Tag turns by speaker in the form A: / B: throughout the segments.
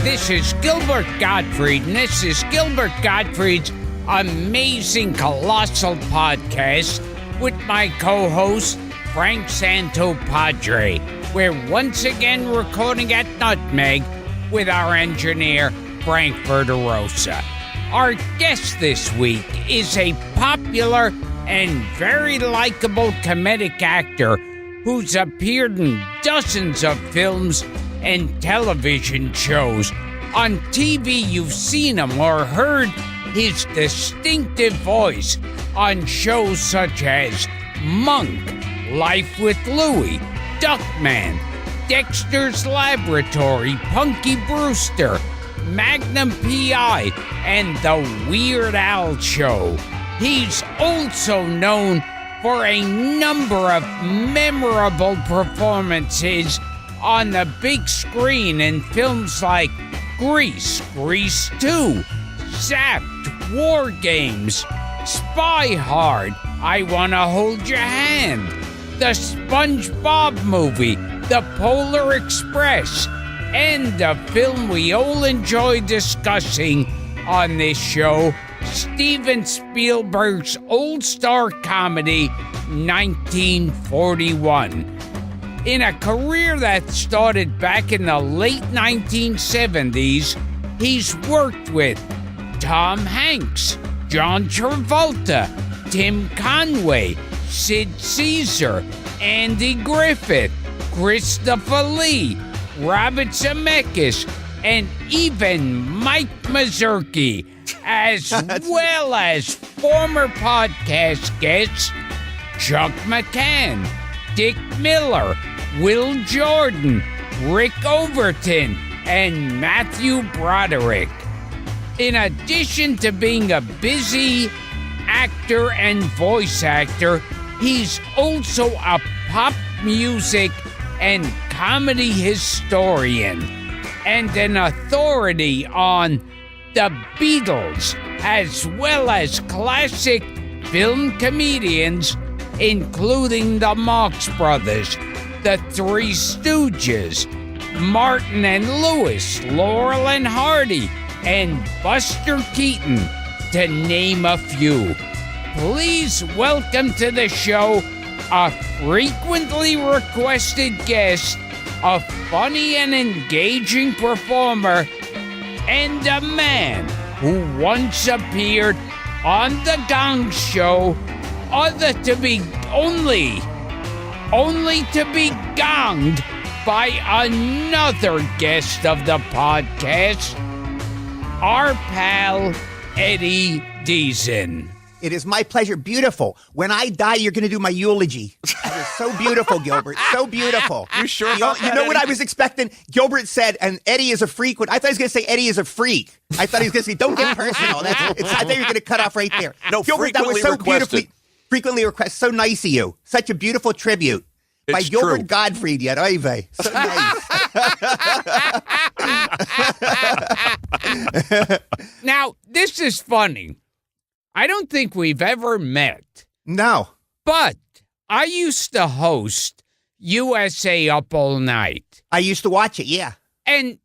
A: This is Gilbert Gottfried, and this is Gilbert Gottfried's amazing Colossal podcast with my co-host, Frank Santopadre. We're once again recording at Nutmeg with our engineer, Frank Verderosa. Our guest this week is a popular and very likable comedic actor who's appeared in dozens of films and television shows. On TV, you've seen him or heard his distinctive voice on shows such as Monk, Life with Louie, Duckman, Dexter's Laboratory, Punky Brewster, Magnum P.I., and The Weird Al Show. He's also known for a number of memorable performances on the big screen in films like Grease, Grease 2, Zapped, War Games, Spy Hard, I Wanna Hold Your Hand, The SpongeBob Movie, The Polar Express, and the film we all enjoy discussing on this show, Steven Spielberg's old star comedy, 1941. In a career that started back in the late 1970s, he's worked with Tom Hanks, John Travolta, Tim Conway, Sid Caesar, Andy Griffith, Christopher Lee, Robert Zemeckis, and even Mike Mazurki, as well as former podcast guests Chuck McCann, Dick Miller, Will Jordan, Rick Overton, and Matthew Broderick. In addition to being a busy actor and voice actor, he's also a pop music and comedy historian and an authority on the Beatles, as well as classic film comedians, including the Marx Brothers, the Three Stooges, Martin and Lewis, Laurel and Hardy, and Buster Keaton, to name a few. Please welcome to the show a frequently requested guest, a funny and engaging performer, and a man who once appeared on The Gong Show, only to be gonged by another guest of the podcast, our pal, Eddie Deezen.
B: It is my pleasure. Beautiful. When I die, you're going to do my eulogy. That is so beautiful, Gilbert. So beautiful.
C: You sure?
B: You know what I was expecting? Gilbert said, and Eddie is a freak. I thought he was going to say Eddie is a freak. I thought he was going to say, don't get personal. I thought you were going to cut off right there.
C: No,
B: Gilbert, that was so
C: requested.
B: frequently requested. So nice of you. Such a beautiful tribute.
C: It's
B: by Gilbert
C: true.
B: Gottfried yet. Oy so nice.
A: Now, this is funny. I don't think we've ever met.
B: No.
A: But I used to host USA Up All Night.
B: I used to watch it, yeah.
A: And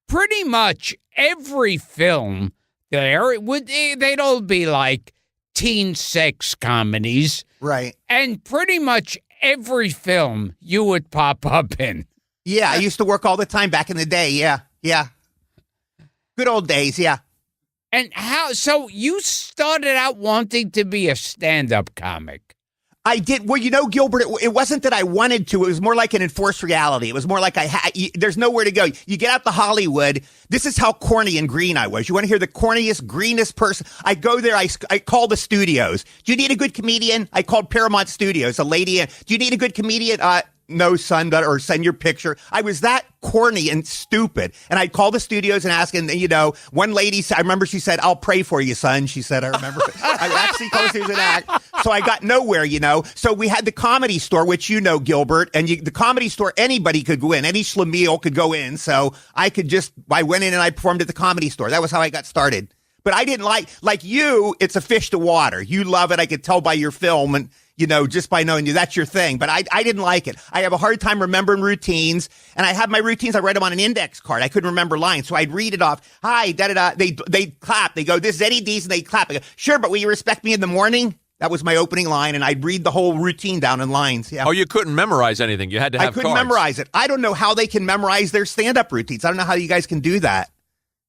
A: pretty much every film there, they'd all be like teen sex comedies.
B: Right.
A: And pretty much every film you would pop up in.
B: Yeah, I used to work all the time back in the day, yeah. Good old days, yeah.
A: And so you started out wanting to be a stand-up comic.
B: I did. Well, Gilbert, it wasn't that I wanted to. It was more like an enforced reality. It was more like there's nowhere to go. You get out to Hollywood. This is how corny and green I was. You want to hear the corniest, greenest person? I go there. I call the studios. Do you need a good comedian? I called Paramount Studios. A lady. Do you need a good comedian? No, son, or send your picture. I was that corny and stupid. And I'd call the studios and ask, and one lady, I remember she said, I'll pray for you, son. She said, I remember. I actually called the studios and asked. So I got nowhere, So we had the Comedy Store, which Gilbert, and the Comedy Store, anybody could go in. Any schlemiel could go in. So I went in and I performed at the Comedy Store. That was how I got started. But I didn't like you, it's a fish to water. You love it. I could tell by your film. And just by knowing you. That's your thing. But I didn't like it. I have a hard time remembering routines. And I have my routines. I write them on an index card. I couldn't remember lines. So I'd read it off. Hi, da-da-da. They clap. They go, this is Eddie Deezen. They clap. I go, sure, but will you respect me in the morning? That was my opening line. And I'd read the whole routine down in lines. Yeah.
C: Oh, you couldn't memorize anything. You had to have
B: I couldn't
C: cards.
B: memorize it. I don't know how they can memorize their stand-up routines. I don't know how you guys can do that.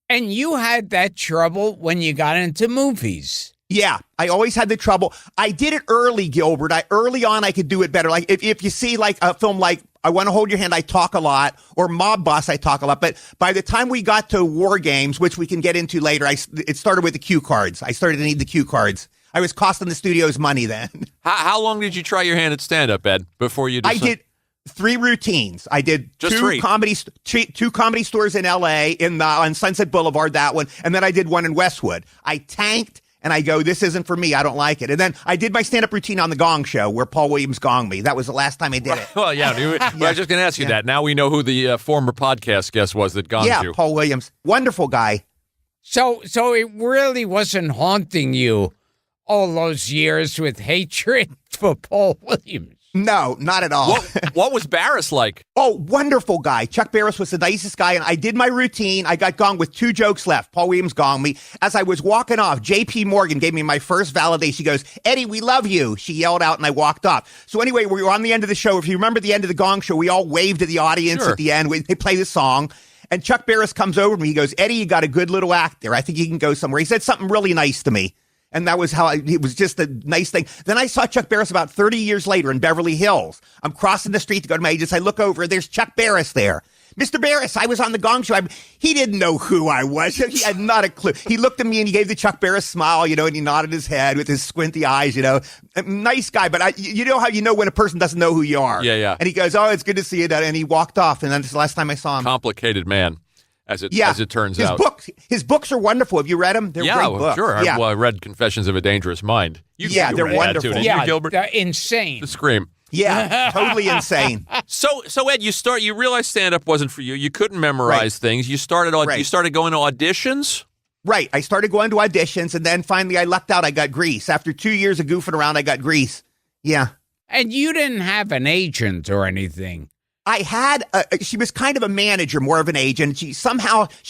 A: And you had that trouble when you got into movies.
B: Yeah, I always had the trouble. I did it early, Gilbert. Early on, I could do it better. Like if you see like a film like I Want to Hold Your Hand, I talk a lot, or Mob Boss, I talk a lot. But by the time we got to War Games, which we can get into later, it started with the cue cards. I started to need the cue cards. I was costing the studios money then.
C: How long did you try your hand at stand-up, Ed, before you decided?
B: I did 3 routines. I did
C: Just
B: 2
C: 3.
B: two comedy stores in L.A. on Sunset Boulevard, that one, and then I did one in Westwood. I tanked, and I go, this isn't for me. I don't like it. And then I did my stand-up routine on the Gong Show, where Paul Williams gonged me. That was the last time I did it.
C: Well, yeah. I was just going to ask you that. Now we know who the former podcast guest was that gonged you.
B: Yeah, Paul Williams. Wonderful guy.
A: So it really wasn't haunting you all those years with hatred for Paul Williams.
B: No, not at all.
C: What was Barris like?
B: Oh, wonderful guy. Chuck Barris was the nicest guy, and I did my routine. I got gonged with 2 jokes left. Paul Williams gonged me. As I was walking off, J.P. Morgan gave me my first validation. She goes, Eddie, we love you. She yelled out, and I walked off. So anyway, we were on the end of the show. If you remember the end of the Gong Show, we all waved to the audience
C: Sure.
B: at the end. They play the song. And Chuck Barris comes over to me. He goes, Eddie, you got a good little act there. I think you can go somewhere. He said something really nice to me. And that was how it was just a nice thing. Then I saw Chuck Barris about 30 years later in Beverly Hills. I'm crossing the street to go to my agents. I look over, there's Chuck Barris there. Mr. Barris, I was on the Gong Show. He didn't know who I was. He had not a clue. He looked at me and he gave the Chuck Barris smile, and he nodded his head with his squinty eyes, Nice guy, but you know how you know when a person doesn't know who you are.
C: Yeah.
B: And he goes, oh, it's good to see you. And he walked off, and that's the last time I saw him.
C: Complicated man, as it turns out.
B: His books are wonderful. Have you read them? They're great books.
C: Sure.
B: Yeah.
C: I read Confessions of a Dangerous Mind. You
B: they're
C: read that
B: wonderful.
C: too, didn't
A: Yeah,
C: you, Gilbert?
A: they're insane.
C: The Scream.
B: Yeah, totally insane.
C: So Ed, you realized stand-up wasn't for you. You couldn't memorize things. You started going to auditions?
B: Right. I started going to auditions, and then finally I lucked out. I got Grease. After 2 years of goofing around, I got Grease. Yeah.
A: And you didn't have an agent or anything.
B: I had, she was kind of a manager, more of an agent. She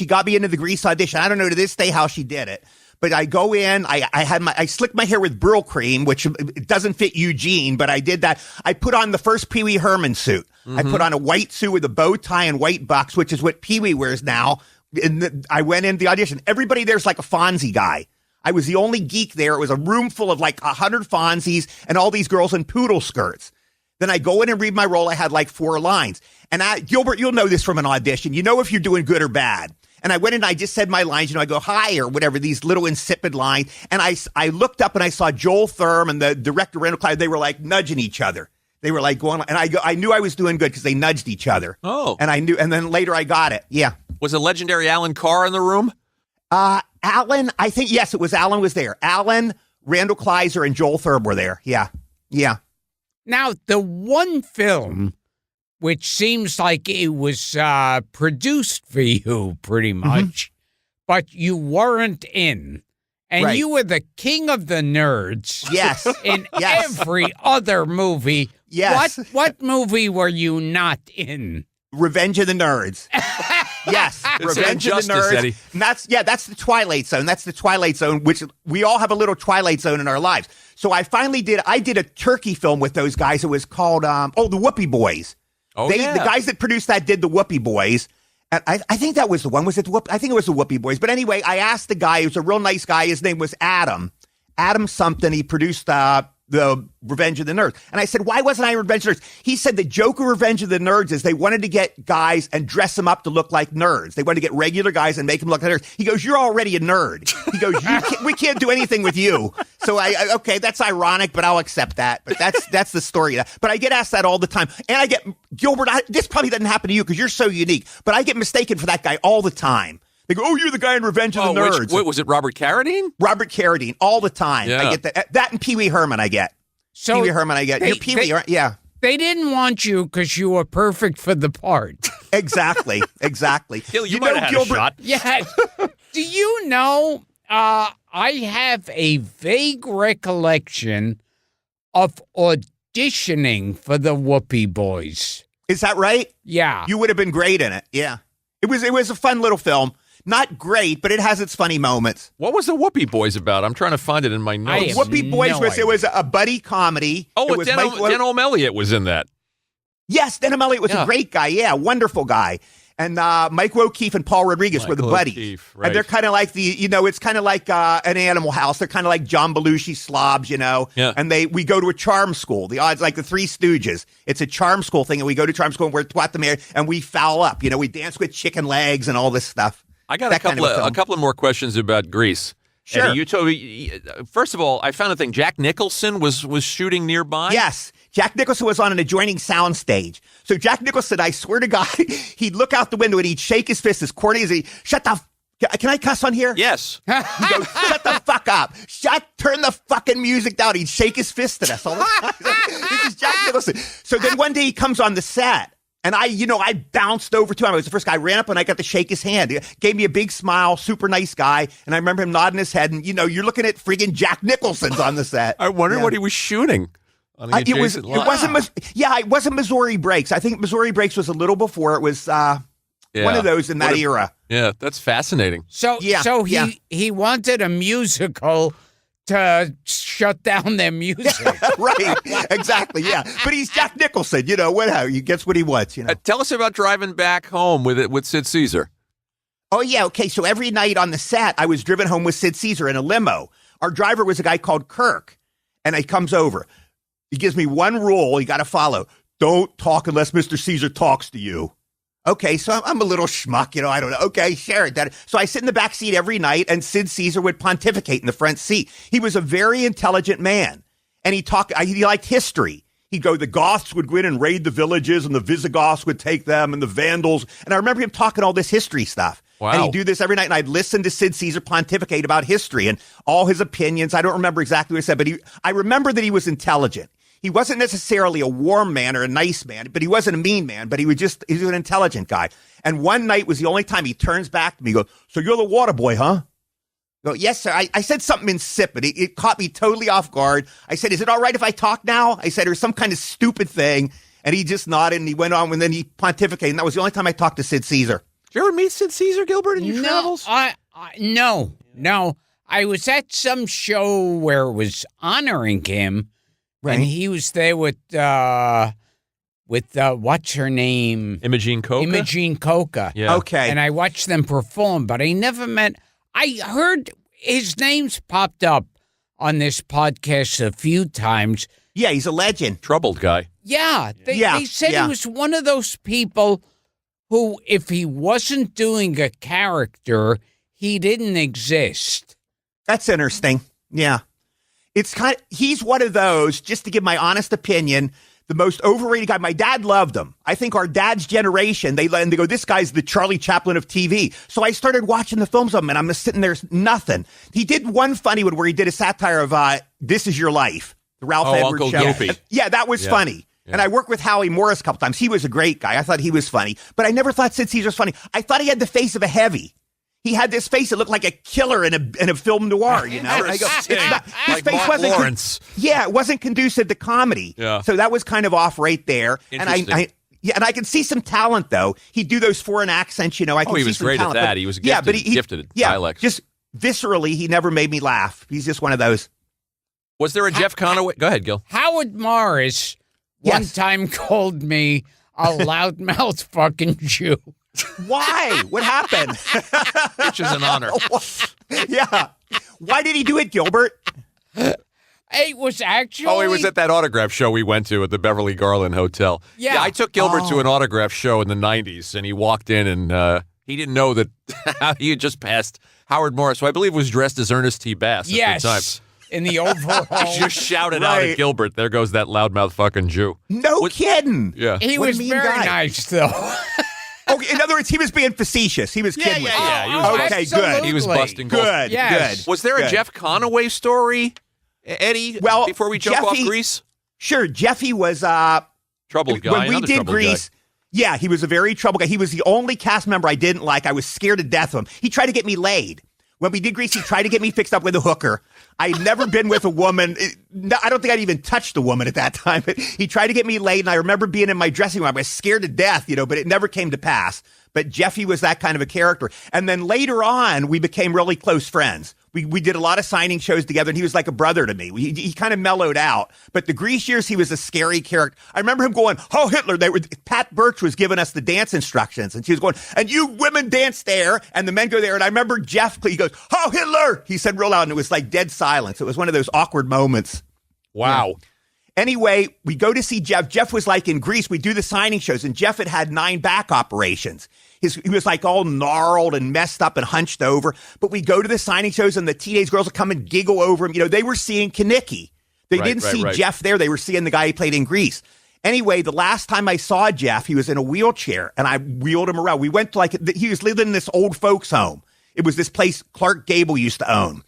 B: got me into the Grease audition. I don't know to this day how she did it. But I go in, I slicked my hair with Brill cream, which it doesn't fit Eugene, but I did that. I put on the first Pee Wee Herman suit. Mm-hmm. I put on a white suit with a bow tie and white bucks, which is what Pee Wee wears now. And I went in the audition. Everybody there's like a Fonzie guy. I was the only geek there. It was a room full of like 100 Fonzies and all these girls in poodle skirts. Then I go in and read my role. I had like 4 lines. And Gilbert, you'll know this from an audition. You know if you're doing good or bad. And I went in and I just said my lines, I go, hi, or whatever, these little insipid lines. And I looked up and I saw Joel Thurm and the director, Randall Clyde. They were like nudging each other. They were like going, and I knew I was doing good because they nudged each other.
C: Oh.
B: And I knew, and then later I got it. Yeah.
C: Was it legendary Alan Carr in the room?
B: Alan, I think, yes, it was Alan was there. Alan, Randall Kleiser, and Joel Thurm were there. Yeah. Yeah.
A: Now, the one film which seems like it was produced for you pretty much, but you weren't in. And you were the king of the nerds.
B: Yes.
A: In every other movie.
B: Yes.
A: What movie were you not in?
B: Revenge of the Nerds. Yes. Revenge of the Nerds.
C: Eddie.
B: And that's the Twilight Zone. That's the Twilight Zone, which we all have a little Twilight Zone in our lives. So I did a turkey film with those guys. It was called, the Whoopie Boys.
C: Oh,
B: The guys that produced that did the Whoopie Boys. And I think that was the one. Was it I think it was the Whoopie Boys. But anyway, I asked the guy. He was a real nice guy. His name was Adam. Adam something. He produced the Revenge of the Nerds. And I said, why wasn't I in Revenge of the Nerds? He said the joke of Revenge of the Nerds is they wanted to get guys and dress them up to look like nerds. They wanted to get regular guys and make them look like nerds. He goes, you're already a nerd. He goes, we can't do anything with you. So okay, that's ironic, but I'll accept that. But that's the story. But I get asked that all the time. And I get, Gilbert, this probably doesn't happen to you because you're so unique, but I get mistaken for that guy all the time. They go, oh, you're the guy in Revenge of the Nerds.
C: Was it Robert Carradine?
B: Robert Carradine, all the time.
C: Yeah.
B: I get that and Pee Wee Herman I get.
A: So
B: Pee Wee Herman I get. You're Pee Wee, yeah.
A: They didn't want you because you were perfect for the part.
B: Exactly.
C: You might have had a shot.
A: Yes. Do you know, I have a vague recollection of auditioning for the Whoopee Boys.
B: Is that right?
A: Yeah.
B: You would have been great in it. Yeah. It was a fun little film. Not great, but it has its funny moments.
C: What was the Whoopee Boys about? I'm trying to find it in my notes.
B: Whoopee Boys it was a buddy comedy.
C: Oh, Denholm Elliott was in that.
B: Yes, Denholm Elliott was a great guy. Yeah, wonderful guy. And Mike O'Keefe and Paul Rodriguez were the buddies.
C: Right.
B: And they're kind of like it's kind of like an Animal House. They're kind of like John Belushi slobs, Yeah. And we go to a charm school. The odds like the Three Stooges. It's a charm school thing, and we go to charm school and we're taught them and we foul up. We dance with chicken legs and all this stuff.
C: I got a couple of more questions about Grease.
B: Sure.
C: Eddie, you told me, first of all, I found a thing. Jack Nicholson was shooting nearby.
B: Yes. Jack Nicholson was on an adjoining soundstage. So Jack Nicholson, I swear to God, he'd look out the window and he'd shake his fist as corny as can I cuss on here?
C: Yes.
B: He'd go, shut the fuck up. Turn the fucking music down. He'd shake his fist at us all the time. This is Jack Nicholson. So then one day he comes on the set. And I bounced over to him. I was the first guy. I ran up and I got to shake his hand. He gave me a big smile, super nice guy. And I remember him nodding his head. And, you're looking at friggin' Jack Nicholson's on the set.
C: I wonder what he was shooting.
B: It wasn't Missouri Breaks. I think Missouri Breaks was a little before. It was one of those in that era.
C: Yeah, that's fascinating.
A: So he wanted a musical to shut down their music.
B: Right, exactly, yeah. But he's Jack Nicholson, he gets what he wants,
C: Tell us about driving back home with Sid Caesar.
B: Oh, yeah, okay, so every night on the set, I was driven home with Sid Caesar in a limo. Our driver was a guy called Kirk, and he comes over. He gives me one rule you got to follow. Don't talk unless Mr. Caesar talks to you. Okay, so I'm a little schmuck, I don't know. Okay, share it. So I sit in the back seat every night, and Sid Caesar would pontificate in the front seat. He was a very intelligent man, and he liked history. He'd go, the Goths would go in and raid the villages, and the Visigoths would take them, and the Vandals. And I remember him talking all this history stuff.
C: Wow.
B: And he'd do this every night, and I'd listen to Sid Caesar pontificate about history and all his opinions. I don't remember exactly what he said, but I remember that he was intelligent. He wasn't necessarily a warm man or a nice man, but he wasn't a mean man, but he was an intelligent guy. And one night was the only time he turns back to me and goes, so you're the water boy, huh? I go, yes, sir. I said something insipid. It caught me totally off guard. I said, is it all right if I talk now? I said, there's some kind of stupid thing. And he just nodded and he went on and then he pontificated. And that was the only time I talked to Sid Caesar.
C: Did you ever meet Sid Caesar, Gilbert, in your travels?
A: No. I was at some show where it was honoring him. Right. And he was there with what's her name?
C: Imogene
A: Coca.
C: Yeah.
B: Okay.
A: And I watched them perform, but I never met. I heard his name's popped up on this podcast a few times.
B: Yeah, he's a legend.
C: Troubled guy.
A: Yeah. They said he was one of those people who, if he wasn't doing a character, he didn't exist.
B: That's interesting. Yeah. He's one of those, just to give my honest opinion, the most overrated guy. My dad loved him. I think our dad's generation, they go, this guy's the Charlie Chaplin of TV. So I started watching the films of him, and I'm just sitting there, nothing. He did one funny one where he did a satire of This Is Your Life, the Ralph Edwards
C: Uncle
B: show.
C: Goofy.
B: Yeah, that was funny. Yeah. And I worked with Howie Morris a couple times. He was a great guy. I thought he was funny. But I never thought Sid Caesar was funny. I thought he had the face of a heavy. He had this face that looked like a killer in a film noir, I go, his
C: like
B: face
C: Mark
B: wasn't
C: Lawrence.
B: it wasn't conducive to comedy.
C: Yeah.
B: So that was kind of off right there. And
C: Interesting.
B: and I can see some talent though. He'd do those foreign accents, I can
C: he
B: see
C: was
B: some
C: great
B: talent,
C: at that.
B: but,
C: He was gifted at dialects.
B: Just viscerally, he never made me laugh. He's just one of those.
C: Was there a Jeff Conaway? Go ahead, Gil.
A: Howard Morris one time called me a loudmouth fucking Jew.
B: Why? What happened?
C: Which is an honor.
B: Yeah. Why did he do it, Gilbert?
A: It was actually...
C: Oh, he was at that autograph show we went to at the Beverly Garland Hotel.
A: Yeah.
C: I took Gilbert to an autograph show in the 90s, and he walked in, and he didn't know that he had just passed Howard Morris, who I believe was dressed as Ernest T. Bass at the time.
A: In the overall.
C: He just shouted out at Gilbert, there goes that loudmouth fucking Jew.
B: No kidding.
C: Yeah.
A: He was very nice, though.
B: Okay, in other words, he was being facetious. He was kidding with you.
C: Yeah.
B: Okay, good.
C: He was busting goals.
B: Good.
C: Was there a Jeff Conaway story, Eddie, before we jump off Grease?
B: Sure. Jeffy was...
C: troubled guy.
B: When we did Grease... Yeah, he was a very troubled guy. He was the only cast member I didn't like. I was scared to death of him. He tried to get me laid. When we did Grease, he tried to get me fixed up with a hooker. I'd never been with a woman. I don't think I'd even touched a woman at that time. But he tried to get me laid, and I remember being in my dressing room. I was scared to death, but it never came to pass. But Jeffy was that kind of a character. And then later on, we became really close friends. We did a lot of signing shows together, and he was like a brother to me. He kind of mellowed out. But the Grease years, he was a scary character. I remember him going, "Oh, Hitler!" Pat Birch was giving us the dance instructions, and she was going, "And you women dance there, and the men go there." And I remember Jeff, he goes, "Oh, Hitler!" He said real loud, and it was like dead silence. It was one of those awkward moments.
C: Wow.
B: Yeah. Anyway, we go to see Jeff. Jeff was like in Greece. We do the signing shows, and Jeff had 9 back operations. He was like all gnarled and messed up and hunched over. But we go to the signing shows, and the teenage girls would come and giggle over him. They were seeing Kanicki. They didn't see Jeff there. They were seeing the guy he played in Grease. Anyway, the last time I saw Jeff, he was in a wheelchair, and I wheeled him around. We went to he was living in this old folks home. It was this place Clark Gable used to own.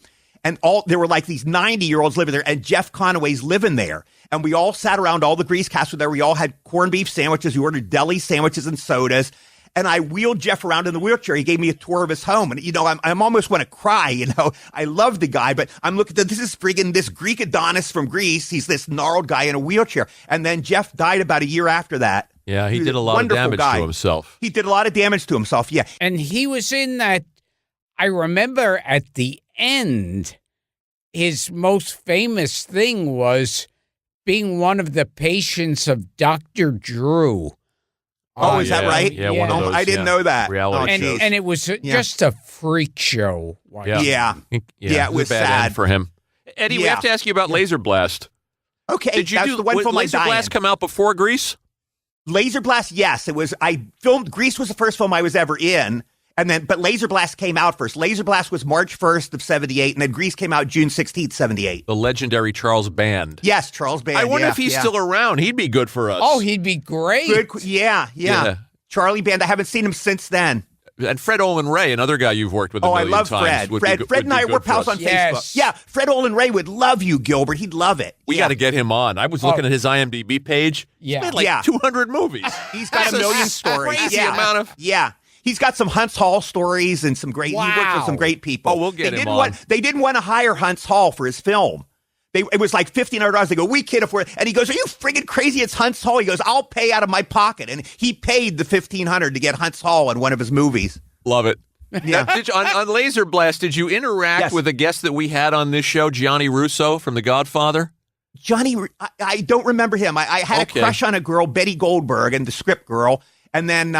B: And there were like these 90-year-olds living there, and Jeff Conaway's living there. And we all sat around, all the Grease cast were there. We all had corned beef sandwiches. We ordered deli sandwiches and sodas. And I wheeled Jeff around in the wheelchair. He gave me a tour of his home. And, I'm almost want to cry, I love the guy, but I'm looking at this is friggin' this Greek Adonis from Greece. He's this gnarled guy in a wheelchair. And then Jeff died about a year after that.
C: Yeah, he did a lot of damage to himself.
B: He did a lot of damage to himself, yeah.
A: And he was in that, I remember at the end, his most famous thing was being one of the patients of Dr. Drew.
B: Oh, is that right?
C: Yeah, one of those.
B: I didn't know that.
C: Reality shows.
A: And it was just a freak show.
B: Yeah, it was
C: a bad
B: sad
C: end for him. Eddie, we have to ask you about Laser Blast.
B: Okay,
C: Did you
B: the one film
C: Laser Blast come out before Grease?
B: Laser Blast, yes. It was. I filmed. Grease was the first film I was ever in. But Laser Blast came out first. Laser Blast was March 1st of 78, and then Grease came out June 16th, 78.
C: The legendary Charles Band.
B: Yes, Charles Band.
C: I wonder if he's still around. He'd be good for us.
A: Oh, he'd be great.
B: Good, yeah. Charlie Band. I haven't seen him since then.
C: And Fred Olin Ray, another guy you've worked with a million times.
B: I love Fred. Fred and I were pals on Facebook. Yeah, Fred Olin Ray would love you, Gilbert. He'd love it.
C: We got to get him on. I was looking at his IMDb page.
A: Yeah.
C: He's made 200 movies.
B: He's got a million stories.
C: Crazy amount of...
B: Yeah. He's got some Hunts Hall stories and some great. He worked with some great people.
C: Oh, we'll get him on.
B: They didn't want to hire Hunts Hall for his film. It was like $1,500. They go, "We can't afford it." And he goes, "Are you friggin' crazy? It's Hunts Hall." He goes, "I'll pay out of my pocket." And he paid the $1,500 to get Hunts Hall in one of his movies.
C: Love it.
B: Yeah.
C: On Laser Blast, did you interact with a guest that we had on this show, Gianni Russo from The Godfather?
B: Johnny, I don't remember him. I had a crush on a girl, Betty Goldberg, and the script girl. And then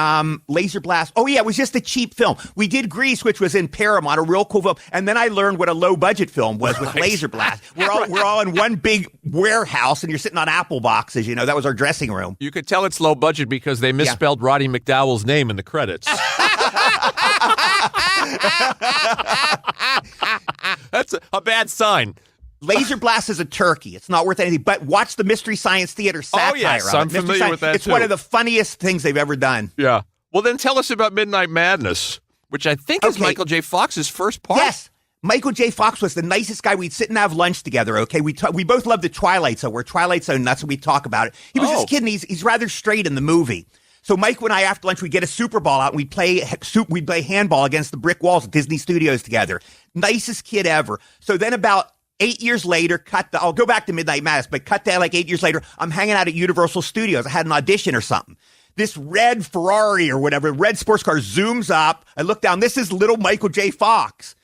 B: Laser Blast. Oh, yeah, it was just a cheap film. We did Grease, which was in Paramount, a real cool film. And then I learned what a low-budget film was with Laser Blast. We're all in one big warehouse, and you're sitting on apple boxes. That was our dressing room.
C: You could tell it's low budget because they misspelled Roddy McDowell's name in the credits. That's a bad sign.
B: Laser Blast is a turkey. It's not worth anything. But watch the Mystery Science Theater satire.
C: Oh, yes, I'm familiar with that,
B: It's one of the funniest things they've ever done.
C: Yeah. Well, then tell us about Midnight Madness, which I think is Michael J. Fox's first part.
B: Yes. Michael J. Fox was the nicest guy. We'd sit and have lunch together, okay? We both loved the Twilight Zone. We're Twilight Zone nuts, and we talk about it. He was this kid, and he's rather straight in the movie. So Mike and I, after lunch, we'd get a Super Ball out, and we'd play handball against the brick walls at Disney Studios together. Nicest kid ever. So then about 8 years later, I'll go back to Midnight Madness, but cut that like 8 years later, I'm hanging out at Universal Studios. I had an audition or something. This red Ferrari or whatever, red sports car zooms up. I look down. This is little Michael J. Fox.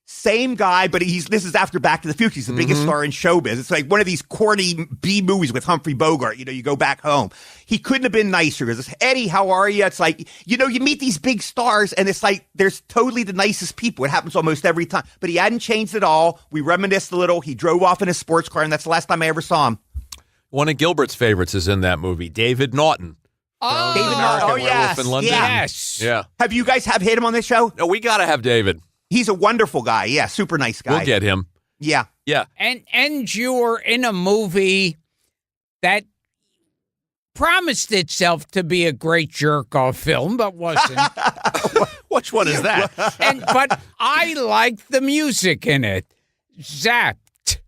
B: Same guy, but this is after Back to the Future. He's the biggest star in showbiz. It's like one of these corny B movies with Humphrey Bogart. You go back home. He couldn't have been nicer. He goes, "Eddie, how are you?" It's like, you meet these big stars, and it's like there's totally the nicest people. It happens almost every time. But he hadn't changed at all. We reminisced a little. He drove off in his sports car, and that's the last time I ever saw him.
C: One of Gilbert's favorites is in that movie, David Naughton.
B: David Naughton. Oh, yes.
C: In London.
A: Yes.
C: Yeah.
B: Have you guys hit him on this show?
C: No, we got to have David.
B: He's a wonderful guy. Yeah, super nice guy.
C: We'll get him.
B: Yeah.
C: Yeah.
A: And you were in a movie that promised itself to be a great jerk-off film, but wasn't.
C: Which one is that?
A: But I liked the music in it. Zapped.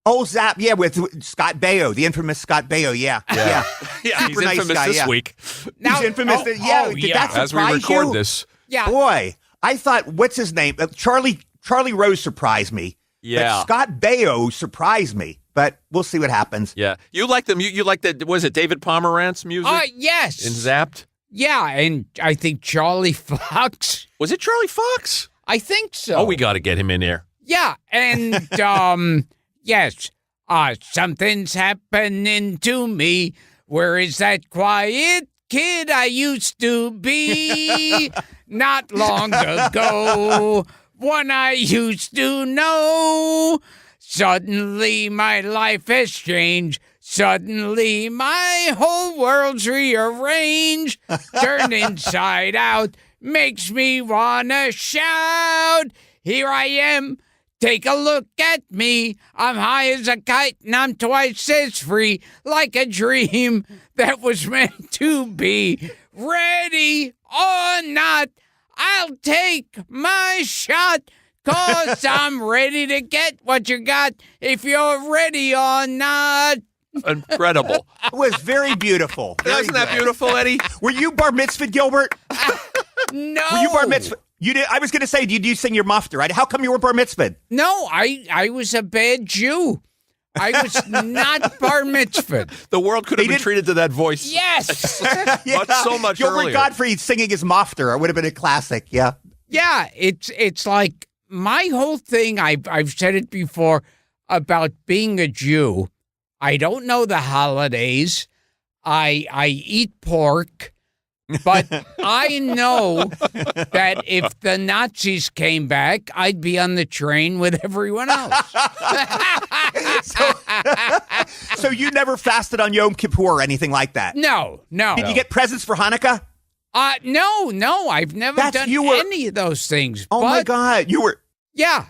B: Oh, Zap, yeah, with Scott Baio, the infamous Scott Baio, yeah.
C: Yeah,
B: super
C: he's
B: nice
C: infamous
B: guy,
C: this week.
B: He's infamous. Did that
C: as we
B: surprise
C: record
B: you?
C: this.
A: Yeah.
B: Boy, I thought, what's his name? Charlie Rose surprised me.
C: Yeah.
B: But Scott Baio surprised me, but we'll see what happens.
C: Yeah. You like them. You like that, was it David Pomerantz music?
A: Yes.
C: In Zapped?
A: Yeah, and I think Charlie Fox.
C: Was it Charlie Fox?
A: I think so.
C: Oh, we got to get him in here.
A: Yeah, and yes, something's happening to me. Where is that quiet kid I used to be? Not long ago, one I used to know. Suddenly my life has changed. Suddenly my whole world's rearranged. Turned inside out, makes me wanna shout. Here I am. Take a look at me. I'm high as a kite and I'm twice as free, like a dream that was meant to be. Ready or not, I'll take my shot, 'cause I'm ready to get what you got if you're ready or not.
C: Incredible.
B: It was very beautiful.
C: Isn't that beautiful, Eddie?
B: Were you bar mitzvah, Gilbert?
A: No.
B: Were you bar mitzvah? You did. I was going to say, did you sing your mufta, right? How come you were bar mitzvah?
A: No, I was a bad Jew. I was not bar mitzvahed.
C: The world could have been treated to that voice.
A: Yes.
C: So much
B: Gilbert
C: earlier.
B: Gottfried singing his mufta. It would have been a classic. Yeah.
A: Yeah, it's like my whole thing, I've said it before, about being a Jew. I don't know the holidays. I eat pork. But I know that if the Nazis came back, I'd be on the train with everyone else.
B: So you never fasted on Yom Kippur or anything like that?
A: No.
B: Did you get presents for Hanukkah?
A: No, I've never done any of those things.
B: Oh, my God. You were...
A: Yeah.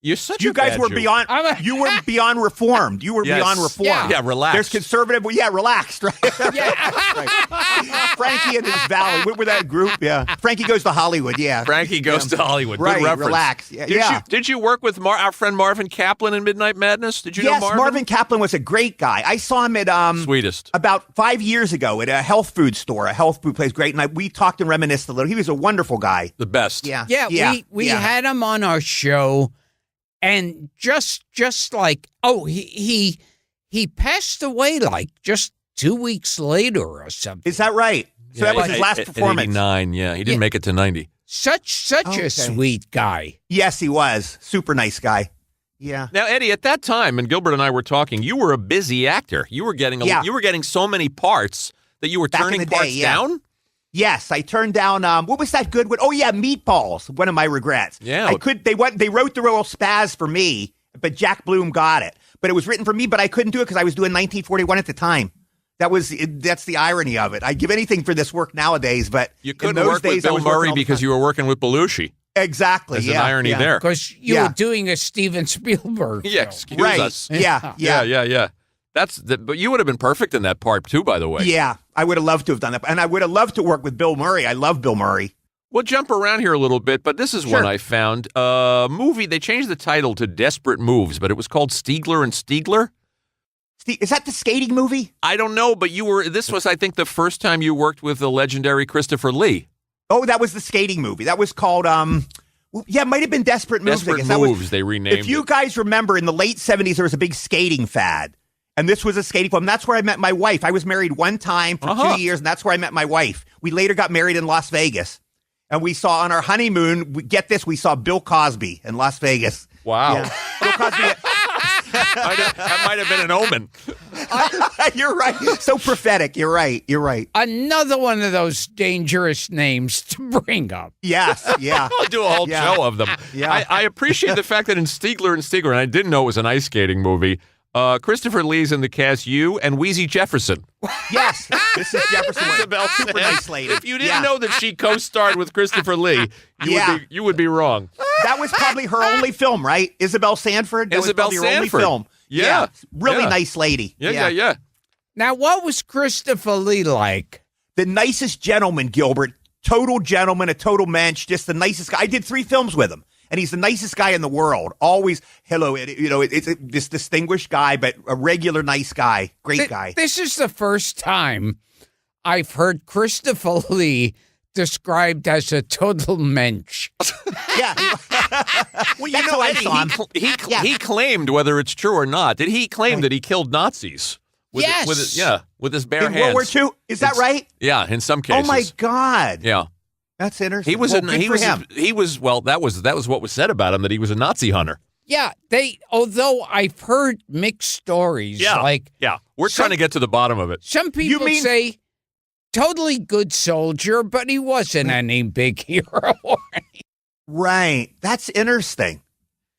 C: You're such
B: you
C: a
B: guys
C: bad
B: were
C: Jew.
B: beyond. You were beyond reformed. You were beyond reformed.
C: Yeah, relax.
B: There's conservative. Well, yeah, relaxed. Right.
A: Yeah.
B: Right. Frankie and his Valley. What were that group? Yeah. Frankie Goes to Hollywood. Yeah.
C: Frankie Goes to Hollywood.
B: Right.
C: Good reference.
B: Relax. Yeah.
C: Did you work with our friend Marvin Kaplan in Midnight Madness? Did you know Marvin?
B: Yes, Marvin Kaplan was a great guy. I saw him at
C: Sweetest.
B: about 5 years ago at a health food store. A health food place, great. And we talked and reminisced a little. He was a wonderful guy.
C: The best.
B: Yeah.
A: We had him on our show. And just like, he passed away like just 2 weeks later or something.
B: Is that right? So that was his last performance.
C: 89, yeah. He didn't make it to 90.
A: Such a sweet guy.
B: Yes, he was. Super nice guy. Yeah.
C: Now, Eddie, at that time, and Gilbert and I were talking, you were a busy actor. You were getting you were getting so many parts that you were turning parts down?
B: Yes, I turned down. What was that good one? Oh yeah, Meatballs. One of my regrets.
C: Yeah,
B: They wrote the role Spaz for me, but Jack Bloom got it. But it was written for me, but I couldn't do it because I was doing 1941 at the time. That's the irony of it. I give anything for this work nowadays, but
C: you couldn't work with Bill Murray because you were working with Belushi.
B: Exactly.
C: There's an irony there
A: because you were doing a Steven Spielberg.
C: Yeah, excuse us.
B: Yeah.
C: But you would have been perfect in that part too, by the way.
B: Yeah, I would have loved to have done that. And I would have loved to work with Bill Murray. I love Bill Murray.
C: We'll jump around here a little bit, but this is one I found. Movie, they changed the title to Desperate Moves, but it was called Stiegler and Stiegler.
B: Is that the skating movie?
C: I don't know, but this was, I think, the first time you worked with the legendary Christopher Lee.
B: Oh, that was the skating movie. That was called, it might have been Desperate Moves.
C: Desperate Moves, they renamed it.
B: If you guys remember, in the late 70s, there was a big skating fad. And this was a skating film. That's where I met my wife. I was married one time for 2 years, and that's where I met my wife. We later got married in Las Vegas. And we saw on our honeymoon, we saw Bill Cosby in Las Vegas.
C: Wow.
B: Yeah. Bill Cosby.
C: That might have been an omen.
B: You're right. So prophetic. You're right.
A: Another one of those dangerous names to bring up.
B: Yes. Yeah.
C: I'll do a whole show of them.
B: Yeah.
C: I appreciate the fact that in Stiegler and Stiegler, and I didn't know it was an ice skating movie, Christopher Lee's in the cast, you and Wheezy Jefferson.
B: Yes, this is Jefferson.
C: Isabel,
B: super nice lady.
C: If you didn't know that she co-starred with Christopher Lee, you would be wrong.
B: That was probably her only film, right? Isabel Sanford? That
C: Isabel
B: was
C: Sanford.
B: Her only film.
C: Yeah.
B: Really nice lady.
C: Yeah.
A: Now, what was Christopher Lee like?
B: The nicest gentleman, Gilbert. Total gentleman, a total mensch, just the nicest guy. I did 3 films with him. And he's the nicest guy in the world. Always, it's this distinguished guy, but a regular nice guy. Great guy.
A: This is the first time I've heard Christopher Lee described as a total mensch.
B: Yeah.
C: Well,
B: That's how I saw him.
C: He claimed, whether it's true or not, did he claim that he killed Nazis?
A: Yes.
C: With his bare
B: In
C: hands.
B: World War II? Is that right?
C: Yeah, in some cases.
B: Oh, my God.
C: Yeah.
B: That's interesting.
C: He was that was what was said about him, that he was a Nazi hunter.
A: Yeah, although I've heard mixed stories.
C: We're trying to get to the bottom of it.
A: Some people say totally good soldier, but he wasn't any big hero.
B: Right. That's interesting.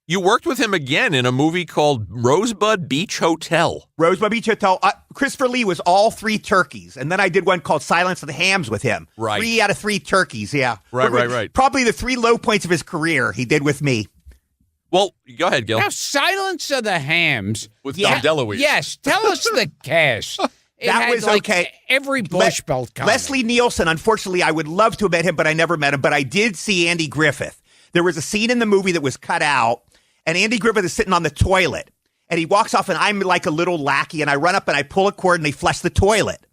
C: You worked with him again in a movie called Rosebud Beach Hotel.
B: Rosebud Beach Hotel. Christopher Lee was all 3 turkeys. And then I did one called Silence of the Hams with him.
C: Right.
B: 3 out of 3 turkeys, yeah.
C: Right.
B: Probably the 3 low points of his career he did with me.
C: Well, go ahead, Gil.
A: Now, Silence of the Hams.
C: With Dom DeLuise.
A: Yes, tell us the cast.
B: That was okay.
A: Every Bush belt comic.
B: Leslie Nielsen, unfortunately, I would love to have met him, but I never met him. But I did see Andy Griffith. There was a scene in the movie that was cut out, and Andy Griffith is sitting on the toilet, and he walks off, and I'm like a little lackey, and I run up and I pull a cord, and they flush the toilet.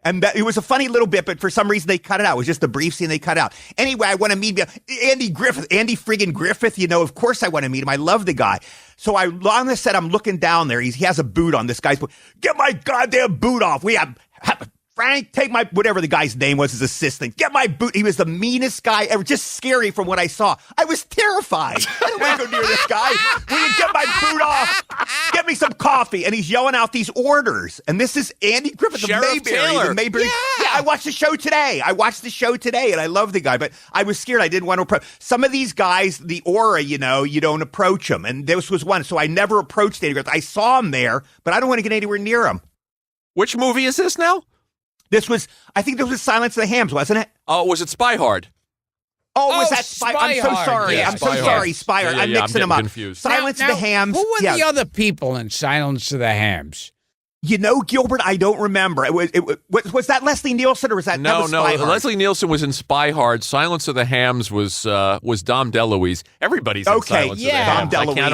B: And it was a funny little bit, but for some reason they cut it out. It was just a brief scene they cut out. Anyway, I want to meet Andy friggin' Griffith. Of course I want to meet him. I love the guy. So on the set, I'm looking down there. He has a boot on. This guy's boot. Get my goddamn boot off. We have Frank, take my, whatever the guy's name was, his assistant. Get my boot. He was the meanest guy ever. Just scary from what I saw. I was terrified. I don't want to go near this guy. Will you get my boot off? Get me some coffee. And he's yelling out these orders. And this is Andy Griffith,
C: Sheriff Taylor.
B: the Mayberry. Yeah, I watched the show today. And I love the guy. But I was scared. I didn't want to approach. Some of these guys, the aura, you don't approach them. And this was one. So I never approached Andy Griffith. I saw him there, but I don't want to get anywhere near him.
C: Which movie is this now?
B: I think this was Silence of the Hams, wasn't it?
C: Oh, was it Spy Hard?
B: Oh, was that Spy? I'm so sorry.
A: Yeah,
B: I'm so sorry, Spy Hard. I'm mixing them up.
C: Confused.
B: Silence of the Hams.
A: Who were the other people in Silence of the Hams?
B: Gilbert, I don't remember. Was that Leslie Nielsen or was that?
C: No,
B: that was Spy Hard?
C: Leslie Nielsen was in Spy Hard. Silence of the Hams was Dom DeLuise. Everybody's in Silence of the Hams.
B: Dom DeLuise.
C: I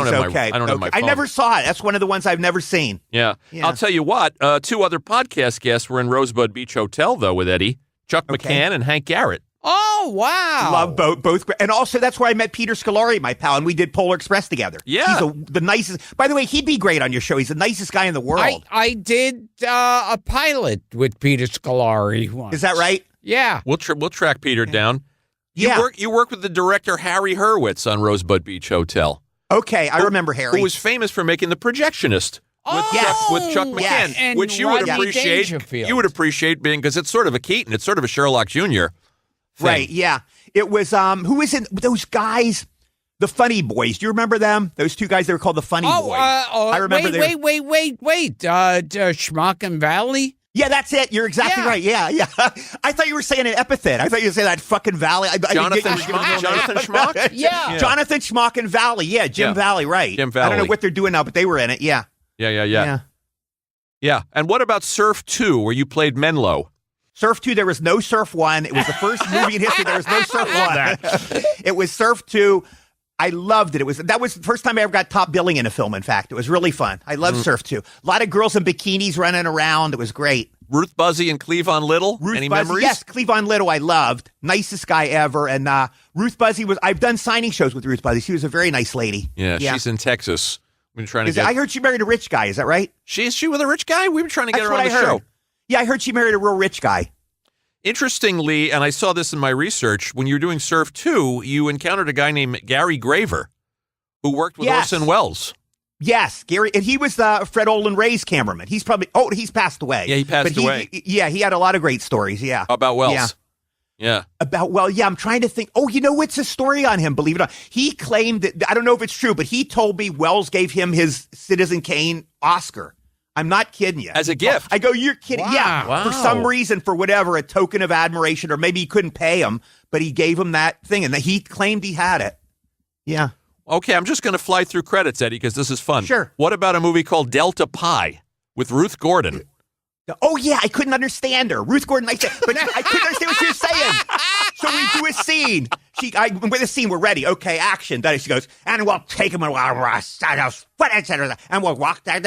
C: don't have my phone.
B: I never saw it. That's one of the ones I've never seen.
C: Yeah. I'll tell you what. 2 other podcast guests were in Rosebud Beach Hotel though with Eddie, Chuck McCann, and Hank Garrett.
A: Oh, wow.
B: Love both. And also, that's where I met Peter Scolari, my pal, and we did Polar Express together.
C: Yeah.
B: He's the nicest. By the way, he'd be great on your show. He's the nicest guy in the world.
A: I did a pilot with Peter Scolari once.
B: Is that right?
A: Yeah.
C: We'll track Peter down.
B: Yeah.
C: You work with the director Harry Hurwitz on Rosebud Beach Hotel.
B: Okay, I remember Harry.
C: Who was famous for making The Projectionist. With Chuck McCann,
A: yes.
C: which you would appreciate. You would appreciate being, because it's sort of a Keaton. It's sort of a Sherlock Jr. thing.
B: Right, yeah. It was, who was in those guys, the Funny Boys. Do you remember them? Those 2 guys, they were called the Funny Boys. I remember
A: wait. Schmocken Valley?
B: Yeah, that's it. You're exactly right. Yeah. I thought you were saying an epithet. I thought you were saying that fucking Valley.
C: Jonathan Schmock?
A: Yeah.
B: Jonathan Schmock and Valley. Yeah, Jim Valley, right.
C: Jim Valley.
B: I don't know what they're doing now, but they were in it. Yeah.
C: Yeah. And what about Surf 2, where you played Menlo?
B: Surf 2, there was no Surf 1. It was the first movie in history. There was no Surf 1. It was Surf 2. I loved it. That was the first time I ever got top billing in a film, in fact. It was really fun. I loved Surf 2. A lot of girls in bikinis running around. It was great.
C: Ruth Buzzy and Cleavon Little? Any memories?
B: Yes, Cleavon Little I loved. Nicest guy ever. And Ruth Buzzy I've done signing shows with Ruth Buzzy. She was a very nice lady.
C: Yeah. She's in Texas. We've been trying to
B: I heard she married a rich guy. Is that right?
C: Is she with a rich guy? We've been trying to get her on the show.
B: Yeah, I heard she married a real rich guy.
C: Interestingly, and I saw this in my research, when you were doing Surf 2, you encountered a guy named Gary Graver, who worked with Orson Welles.
B: Yes, Gary, and he was Fred Olin Ray's cameraman. He's passed away.
C: Yeah, he passed away.
B: He had a lot of great stories,
C: About Welles. Yeah.
B: I'm trying to think. Oh, it's a story on him, believe it or not. He claimed that, I don't know if it's true, but he told me Welles gave him his Citizen Kane Oscar. I'm not kidding you.
C: As a gift.
B: I go, you're kidding.
A: Wow.
B: Yeah.
C: Wow.
B: For some reason, for whatever, a token of admiration, or maybe he couldn't pay him, but he gave him that thing, and he claimed he had it. Yeah.
C: Okay, I'm just going to fly through credits, Eddie, because this is fun.
B: Sure.
C: What about a movie called Delta Pi with Ruth Gordon?
B: Oh, yeah, I couldn't understand her. Ruth Gordon, but I couldn't understand what she was saying. So we do a scene. With a scene, we're ready. Okay, action. Then she goes, and we'll take him and we'll walk down.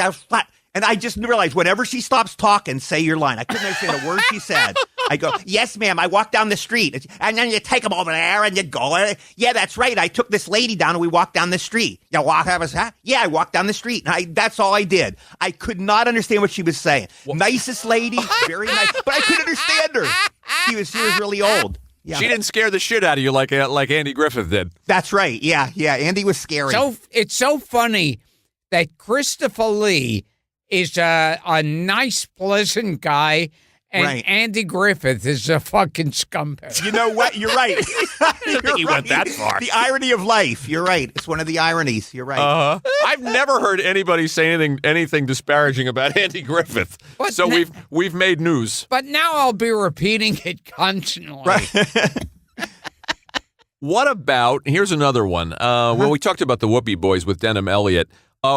B: And I just realized whenever she stops talking, say your line. I couldn't understand a word she said. I go, yes, ma'am. I walk down the street. And then you take them over there and you go, yeah, that's right. I took this lady down and we walked down the street. You walk, huh? Yeah, I walked down the street. And that's all I did. I could not understand what she was saying. Nicest lady, very nice. But I couldn't understand her. She was really old. Yeah.
C: She didn't scare the shit out of you like Andy Griffith did.
B: That's right. Yeah. Andy was scary.
A: So it's so funny that Christopher Lee is a nice, pleasant guy, and
B: right.
A: Andy Griffith is a fucking scumbag.
B: You know what? You're right.
C: I don't think he went that far.
B: The irony of life. You're right. It's one of the ironies. You're right.
C: I've never heard anybody say anything disparaging about Andy Griffith.
A: But
C: so we've made news.
A: But now I'll be repeating it constantly.
B: Right.
C: What about, here's another one. Well, we talked about the Whoopee Boys with Denham Elliott.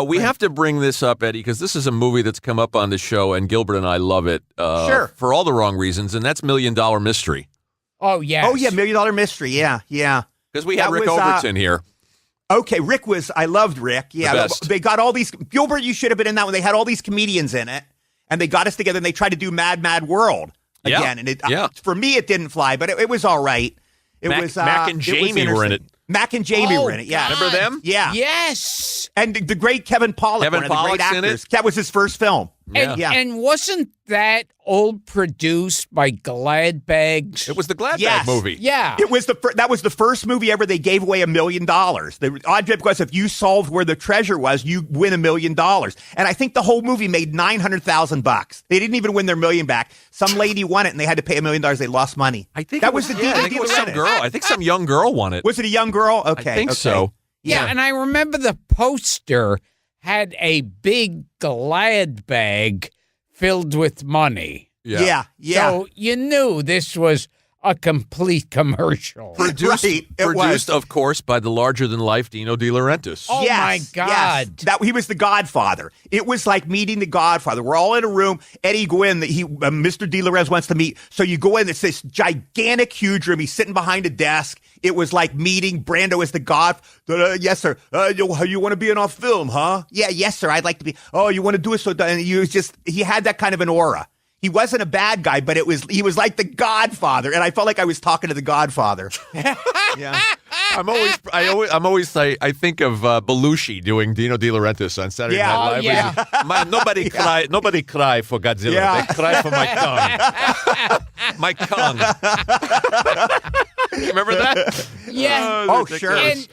C: We have to bring this up, Eddie, because this is a movie that's come up on the show, and Gilbert and I love it
B: sure.
C: for all the wrong reasons, and that's $1 Million Mystery.
A: Oh, yeah.
B: Oh, yeah, $1 Million Mystery. Yeah.
C: Because we had Rick Overton here.
B: Okay, I loved Rick. Yeah,
C: The best.
B: they got all these, Gilbert, you should have been in that one. They had all these comedians in it, and they got us together, and they tried to do Mad World again. And for me, it didn't fly, but it was all right.
C: Mac and Jamie were in it.
B: Mac and Jamie were in it, yeah.
C: Remember them?
B: Yeah.
A: Yes.
B: And the great Kevin Pollak, one of the great actors. That was his first film.
A: And wasn't that old produced by Glad Bags?
C: It was the Glad Bag movie.
A: Yeah.
B: It was that was the first movie ever they gave away $1 million. The object was if you solved where the treasure was, you win $1 million. And I think the whole movie made $900,000. They didn't even win their $1 million back. Some lady won it and they had to pay $1 million. They lost money.
C: I think
B: that was the deal.
C: I think it was some girl. I think some young girl won it.
B: Was it a young girl? Okay.
C: I think so.
A: Yeah, and I remember the poster had a big Glad bag filled with money.
B: Yeah.
A: So you knew this was a complete commercial.
C: Produced, of course, by the larger-than-life Dino De Laurentiis.
A: Oh, my God.
B: Yes. He was the Godfather. It was like meeting the Godfather. We're all in a room. Eddie Gwynn, Mr. De Laurentiis wants to meet. So you go in, it's this gigantic, huge room. He's sitting behind a desk. It was like meeting Brando as the Godfather. Yes, sir. You want to be in our film, huh? Yeah, yes, sir. I'd like to be. Oh, you want to do it? And he had that kind of an aura. He wasn't a bad guy, but he was like the Godfather, and I felt like I was talking to the Godfather. Yeah,
C: I think of Belushi doing Dino De Laurentiis on Saturday Night Live.
A: Yeah.
C: Nobody cry for Godzilla.
B: Yeah.
C: They cry for my Kong. Remember that?
A: Yeah.
B: Oh, sure.
A: And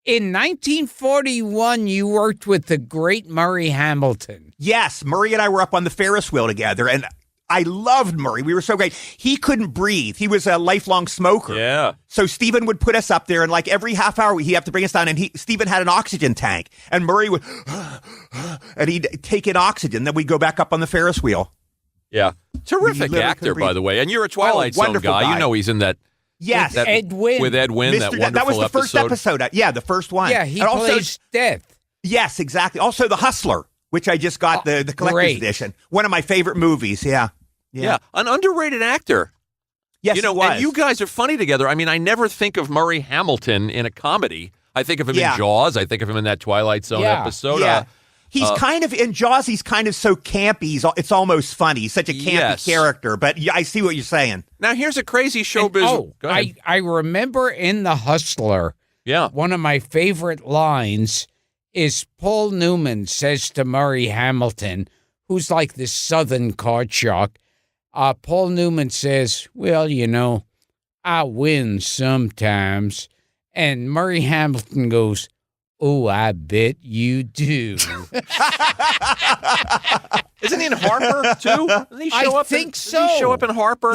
A: in 1941, you worked with the great Murray Hamilton.
B: Yes, Murray and I were up on the Ferris wheel together, and I loved Murray. We were so great. He couldn't breathe. He was a lifelong smoker.
C: Yeah.
B: So Stephen would put us up there, and like every half hour, he'd have to bring us down, and Stephen had an oxygen tank, and Murray would, and he'd take in oxygen. Then we'd go back up on the Ferris wheel.
C: Yeah. Terrific actor, by the way. And you're a Twilight Zone guy. You know he's in that.
B: Yes.
A: Ed Wynn.
C: With Ed Wynn, that wonderful
B: That was the first episode. Yeah, the first one.
A: Yeah, he
B: and
A: plays Death.
B: Yes, exactly. Also, The Hustler, which I just got the collector's edition. One of my favorite movies. Yeah.
C: An underrated actor.
B: Yes, he was.
C: And you guys are funny together. I mean, I never think of Murray Hamilton in a comedy. I think of him in Jaws. I think of him in that Twilight Zone episode.
B: Yeah. He's kind of, in Jaws, he's kind of so campy. It's almost funny. He's such a campy character. But I see what you're saying.
C: Now, here's a crazy showbiz. Go ahead.
A: I remember in The Hustler, one of my favorite lines is Paul Newman says to Murray Hamilton, who's like this Southern card shark, Paul Newman says, well, you know, I win sometimes. And Murray Hamilton goes, oh, I bet you do.
C: Isn't he in Harper, too? Doesn't he show up
A: think so.
C: Does he show up in Harper?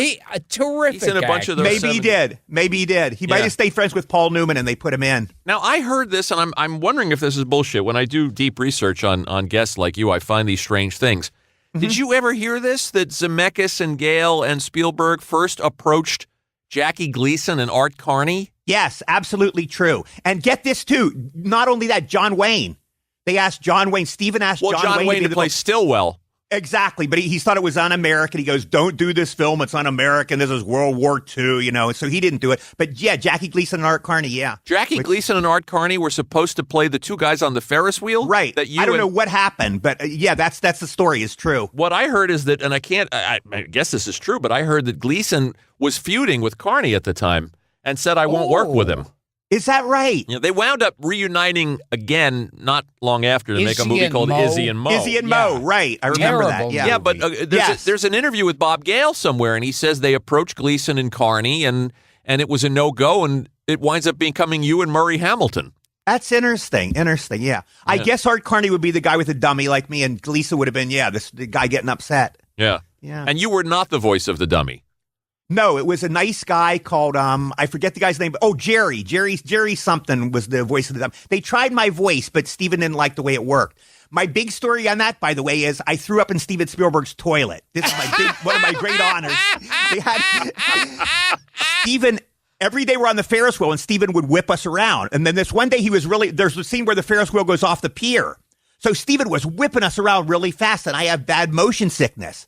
A: Terrific.
C: He's in a bunch of those.
B: Maybe he did. He might have stayed friends with Paul Newman and they put him in.
C: Now, I heard this, and I'm wondering if this is bullshit. When I do deep research on guests like you, I find these strange things. Mm-hmm. Did you ever hear this, that Zemeckis and Gale and Spielberg first approached Jackie Gleason and Art Carney?
B: Yes, absolutely true. And get this, too. Not only that, John Wayne. They asked John Wayne. Stephen asked John Wayne
C: to play Stillwell.
B: Exactly, but he thought it was un-American. He goes, "Don't do this film. It's un-American. This is World War II, So he didn't do it. But yeah, Jackie Gleason and Art Carney, yeah.
C: Gleason and Art Carney were supposed to play the two guys on the Ferris wheel,
B: right? I don't know what happened, but yeah, that's the story. Is true.
C: What I heard is that, and I guess this is true, but I heard that Gleason was feuding with Carney at the time and said, "I won't work with him."
B: Is that right?
C: They wound up reuniting again not long after to make a movie called Izzy and Mo.
B: Izzy and Mo, right. I remember that.
C: Yeah, but there's an interview with Bob Gale somewhere, and he says they approached Gleason and Carney, and it was a no-go, and it winds up becoming you and Murray Hamilton.
B: That's interesting, yeah. I guess Art Carney would be the guy with a dummy like me, and Gleason would have been, the guy getting upset.
C: Yeah. And you were not the voice of the dummy.
B: No, it was a nice guy called, I forget the guy's name. Oh, Jerry. Jerry something was the voice of the dummy. They tried my voice, but Steven didn't like the way it worked. My big story on that, by the way, is I threw up in Steven Spielberg's toilet. This is one of my great honors. They had Steven, every day we're on the Ferris wheel and Steven would whip us around. And then this one day there's a scene where the Ferris wheel goes off the pier. So Steven was whipping us around really fast and I have bad motion sickness.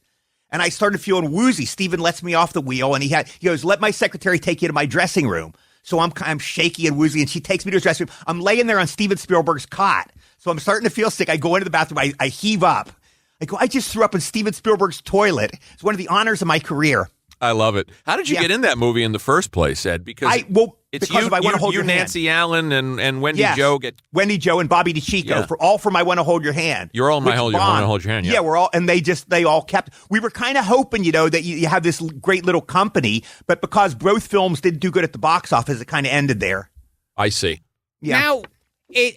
B: And I started feeling woozy. Steven lets me off the wheel and he goes, "Let my secretary take you to my dressing room." So I'm shaky and woozy and she takes me to his dressing room. I'm laying there on Steven Spielberg's cot. So I'm starting to feel sick. I go into the bathroom. I heave up. I go, "I just threw up in Steven Spielberg's toilet." It's one of the honors of my career.
C: I love it. How did you get in that movie in the first place, Ed? Because it's
B: because of I Want to Hold Your Hand.
C: Nancy Allen and Wendy Jo
B: Wendy Jo and Bobby DeCicco for I Want to Hold Your Hand.
C: You're all in I Want to Hold Your Hand.
B: Yeah, we're all, and they all kept. We were kind of hoping, that you have this great little company, but because both films didn't do good at the box office, it kind of ended there.
C: I see.
B: Yeah.
A: Now,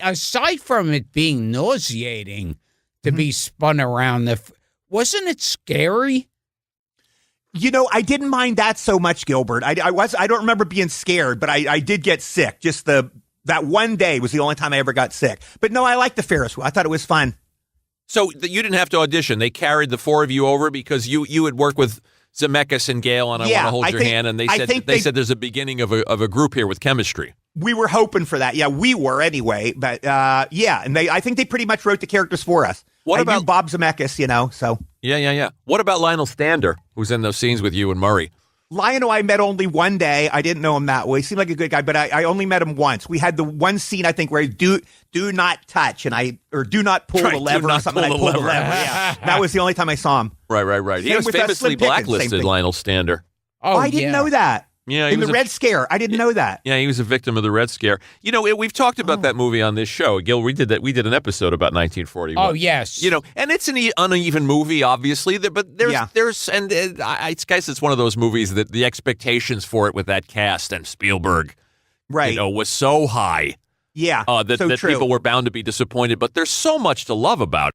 A: aside from it being nauseating to be spun around, wasn't it scary?
B: I didn't mind that so much, Gilbert. I don't remember being scared, but I did get sick. Just that one day was the only time I ever got sick. But no, I liked the Ferris wheel. I thought it was fun.
C: So you didn't have to audition. They carried the four of you over because you had worked with Zemeckis and Gale on I Want to Hold Your Hand, and they said there's a beginning of a group here with chemistry.
B: We were hoping for that. Yeah, we were anyway. But and I think they pretty much wrote the characters for us. What about Bob Zemeckis? So.
C: Yeah. What about Lionel Stander, who's in those scenes with you and Murray?
B: Lionel I met only one day. I didn't know him that well. He seemed like a good guy, but I only met him once. We had the one scene, I think, where do not touch or do not pull the lever or something. I pulled the lever. Yeah. That was the only time I saw him.
C: Right. He was famously blacklisted, Lionel Stander.
B: Oh, I didn't know that.
C: Yeah,
B: in the Red Scare. I didn't know that.
C: Yeah, he was a victim of the Red Scare. We've talked about that movie on this show. Gil, we did an episode about 1941.
A: Oh, yes.
C: And it's an uneven movie, obviously, but there's I guess it's one of those movies that the expectations for it with that cast and Spielberg, was so high.
B: Yeah,
C: that people were bound to be disappointed, but there's so much to love about it.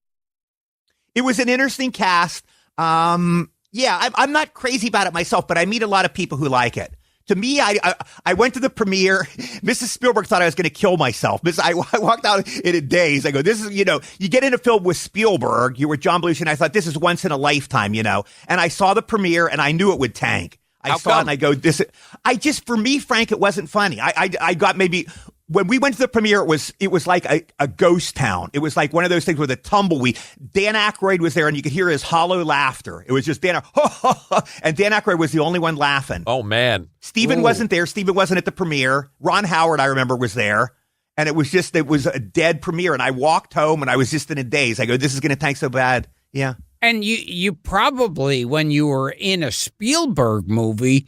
B: It was an interesting cast. I'm not crazy about it myself, but I meet a lot of people who like it. To me, I went to the premiere. Mrs. Spielberg thought I was going to kill myself. I walked out in a daze. I go, this is, you get in a film with Spielberg, you were John Belushi, and I thought this is once in a lifetime, and I saw the premiere and I knew it would tank. I saw it and I go, for me, Frank, it wasn't funny. I got maybe, when we went to the premiere, it was like a ghost town. It was like one of those things with a tumbleweed. Dan Aykroyd was there and you could hear his hollow laughter. It was just Dan, and Dan Aykroyd was the only one laughing.
C: Oh, man.
B: Steven wasn't there. Steven wasn't at the premiere. Ron Howard, I remember, was there. And it was a dead premiere. And I walked home and I was just in a daze. I go, this is going to tank so bad. Yeah.
A: And you probably, when you were in a Spielberg movie,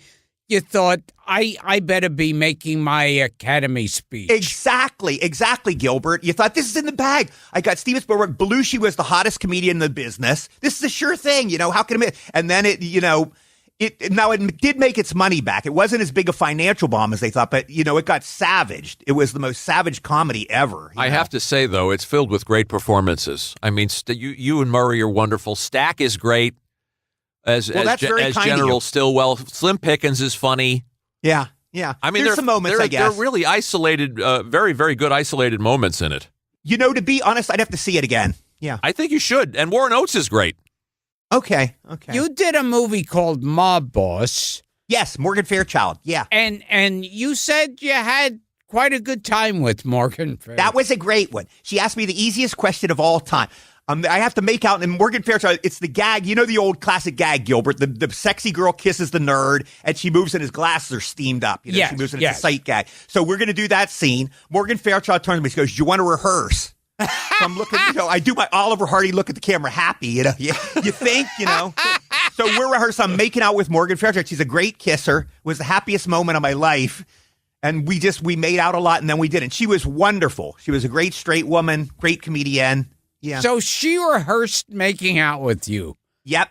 A: you thought, I better be making my Academy speech.
B: Exactly, Gilbert. You thought, this is in the bag. I got Steven Spielberg. Belushi was the hottest comedian in the business. This is a sure thing. How can it? And then it did make its money back. It wasn't as big a financial bomb as they thought, but, it got savaged. It was the most savage comedy ever.
C: I have to say, though, it's filled with great performances. I mean, you and Murray are wonderful. Stack is great. As General Stillwell. Slim Pickens is funny.
B: Yeah. I mean, there's some moments, I guess.
C: There are really isolated, very, very good isolated moments in it.
B: To be honest, I'd have to see it again. Yeah.
C: I think you should. And Warren Oates is great.
B: Okay.
A: You did a movie called Mob Boss.
B: Yes, Morgan Fairchild. Yeah.
A: And you said you had quite a good time with Morgan Fairchild.
B: That was a great one. She asked me the easiest question of all time. I have to make out, and Morgan Fairchild, it's the gag. You know the old classic gag, Gilbert? The sexy girl kisses the nerd, and she moves and his glasses are steamed up. You know, she moves and it's a sight gag. So we're going to do that scene. Morgan Fairchild turns to me, she goes, "Do you want to rehearse?" So I'm looking, I do my Oliver Hardy look at the camera happy, you think, So we're rehearsing. I'm making out with Morgan Fairchild. She's a great kisser. It was the happiest moment of my life. And we made out a lot, and then we didn't. She was wonderful. She was a great straight woman, great comedian. Yeah.
A: So she rehearsed making out with you.
B: Yep.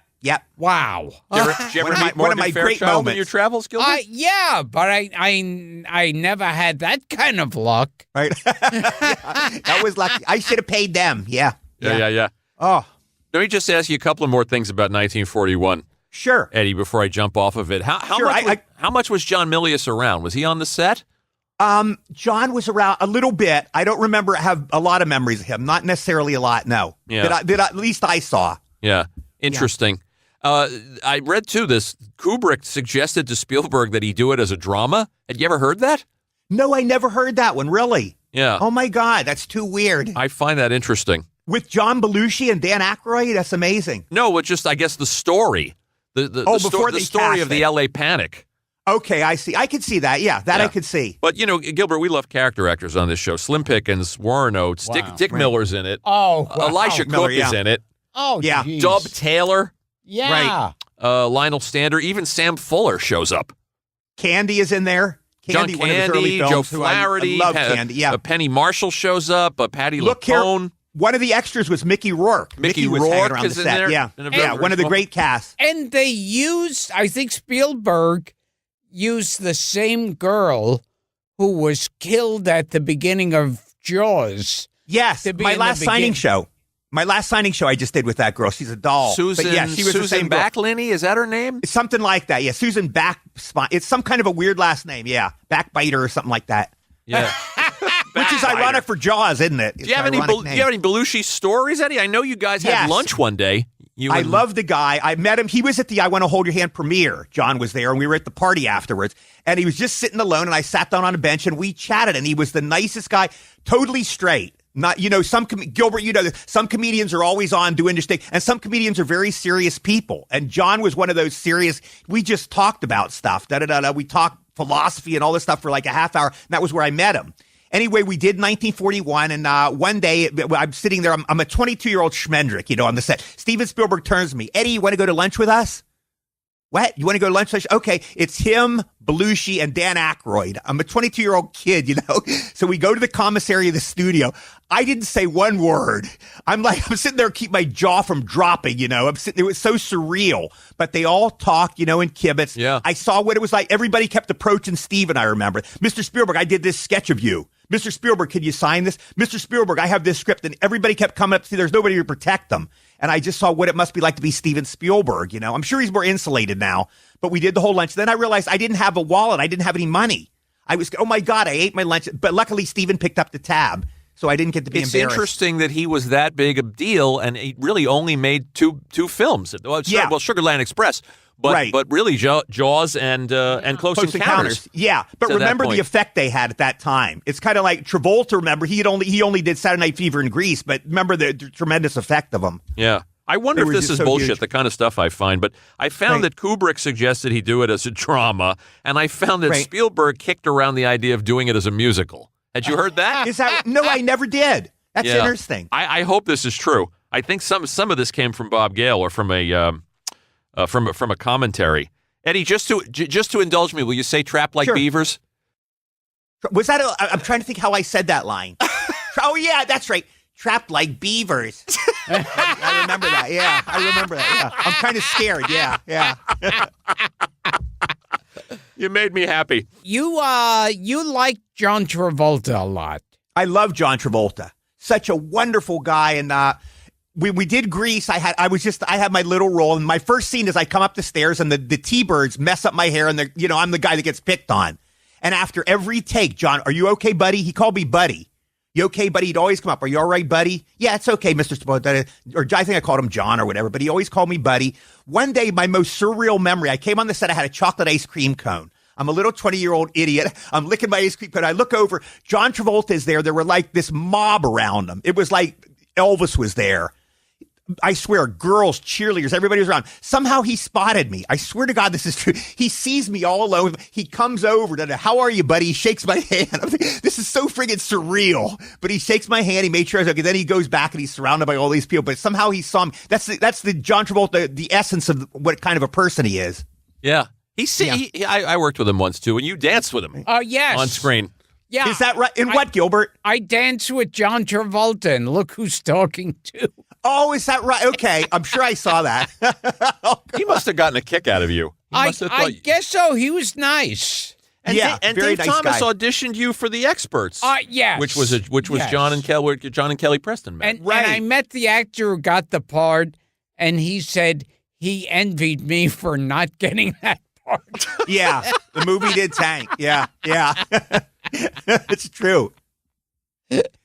A: Wow.
C: Did you ever meet
B: one of my
C: Morgan
B: great
C: Fairchild
B: moments.
C: in your travels, Gilbert?
A: Yeah, but I never had that kind of luck.
B: Right. That was lucky. I should have paid them. Yeah.
C: Oh. Let me just ask you a couple of more things about 1941.
B: Sure.
C: Eddie, before I jump off of it. How much was John Milius around? Was he on the set?
B: John was around a little bit. I don't remember. I have a lot of memories of him. Not necessarily a lot, no.
C: Yeah.
B: At least I saw.
C: Yeah. Interesting. Yeah. I read, too, this Kubrick suggested to Spielberg that he do it as a drama. Had you ever heard that?
B: No, I never heard that one, really.
C: Yeah.
B: Oh, my God. That's too weird.
C: I find that interesting.
B: With John Belushi and Dan Aykroyd? That's amazing.
C: No, it's just, I guess, the story. The story of the L.A. Panic.
B: Okay, I see. I could see that. Yeah, I could see.
C: But, Gilbert, we love character actors on this show. Slim Pickens, Warren Oates, Dick Miller's in it.
A: Oh, wow.
C: Elisha Cook is in it.
A: Oh,
B: yeah.
A: Geez.
C: Dub Taylor.
A: Yeah.
C: Right. Lionel Stander. Even Sam Fuller shows up.
B: Candy is in there.
C: John Candy, Joe Flaherty.
B: I love Candy, yeah.
C: Penny Marshall shows up. Patty LuPone.
B: One of the extras was Mickey Rourke.
C: Mickey
B: was
C: Rourke
B: hanging around
C: is
B: the
C: in
B: set.
C: there.
B: Yeah, one of the great casts.
A: And they used, I think Spielberg used the same girl who was killed at the beginning of Jaws.
B: Yes, my last signing show. My last signing show I just did with that girl. She's a doll.
C: Susan,
B: but yeah, she was the same girl.
C: Backlinney, is that her name?
B: It's something like that. Yeah, Susan Backspine. It's some kind of a weird last name. Yeah, Backbiter or something like that.
C: Yeah.
B: Which is ironic for Jaws, isn't it?
C: Do you have any Belushi stories, Eddie? I know you guys had lunch one day. I love the guy. I met him. He was at the I Want to Hold Your Hand premiere. John was there, and we were at the party afterwards. And he was just sitting alone, and I sat down on a bench, and we chatted, and he was the nicest guy, totally straight. Not, Gilbert, some comedians are always on doing this thing, and some comedians are very serious people. And John was one of those serious, we just talked about stuff. We talked philosophy and all this stuff for like a half hour, and that was where I met him. Anyway, we did 1941, and one day I'm sitting there. I'm a 22-year-old schmendrick, on the set. Steven Spielberg turns to me, "Eddie, you want to go to lunch with us?" "What? You want to go to lunch?" Okay, it's him, Belushi, and Dan Aykroyd. I'm a 22-year-old kid, So we go to the commissary of the studio. I didn't say one word. I'm sitting there, keep my jaw from dropping, I'm sitting. It was so surreal. But they all talked, in kibitz. Yeah.
B: I saw what it was like. Everybody kept approaching Steven, I remember. "Mr. Spielberg, I did this sketch of you. Mr. Spielberg, can you sign this? Mr. Spielberg, I have this script." And everybody kept coming up to see there's nobody to protect them. And I just saw what it must be like to be Steven Spielberg, I'm sure he's more insulated now. But we did the whole lunch. Then I realized I didn't have a wallet. I didn't have any money. I was, oh my God, I ate my lunch. But luckily, Steven picked up the tab. So I didn't get to be embarrassed.
C: It's interesting that he was that big a deal, and he really only made two films. Well, Sugarland Express, but really Jaws and Close Encounters.
B: Yeah, but remember the effect they had at that time. It's kind of like Travolta. Remember, he only did Saturday Night Fever and Grease, but remember the tremendous effect of them.
C: Yeah. I wonder if this is bullshit,
B: huge.
C: The kind of stuff I find. But I found that Kubrick suggested he do it as a drama, and I found that Spielberg kicked around the idea of doing it as a musical. Had you heard that?
B: No, I never did. That's interesting.
C: I hope this is true. I think some of this came from Bob Gale or from a commentary. Eddie, just to indulge me, will you say "trap like beavers"?
B: Was that? I'm trying to think how I said that line. Oh yeah, that's right. Trapped like beavers. I remember that. Yeah, I remember that. Yeah, I'm kind of scared. Yeah.
C: You made me happy.
A: You like John Travolta a lot.
B: I love John Travolta. Such a wonderful guy. And we did Grease. I had my little role. And my first scene is I come up the stairs and the T-Birds mess up my hair, and I'm the guy that gets picked on. And after every take, "John, are you okay, buddy?" He called me buddy. "You okay, buddy?" He'd always come up. "Are you all right, buddy?" "Yeah, it's okay, Mr. Spielberg." Or I think I called him John or whatever, but he always called me buddy. One day, my most surreal memory, I came on the set, I had a chocolate ice cream cone. I'm a little 20-year-old idiot. I'm licking my ice cream cone. I look over. John Travolta is there. There were like this mob around him. It was like Elvis was there. I swear, girls, cheerleaders, everybody was around. Somehow he spotted me. I swear to God, this is true. He sees me all alone. He comes over to, how are you, buddy? He shakes my hand. I'm like, this is so friggin' surreal. But he shakes my hand. He made sure I was okay. Then he goes back and he's surrounded by all these people. But somehow he saw me. That's the John Travolta, the essence of what kind of a person he is.
C: Yeah. I worked with him once, too, and you danced with him.
A: Oh, yes.
C: On screen.
A: Yeah.
B: Is that right? In what, Gilbert?
A: I danced with John Travolta, and look who's talking to.
B: Oh, is that right? Okay. I'm sure I saw that.
C: He must have gotten a kick out of you.
A: I guess so. He was nice.
C: And
B: very
C: Dave
B: nice
C: Thomas
B: guy.
C: auditioned you for The Experts.
A: Yes.
C: Which was
A: Yes.
C: John and Kelly Preston met.
A: And I met the actor who got the part, and he said he envied me for not getting that part.
B: Yeah. The movie did tank. Yeah. It's true.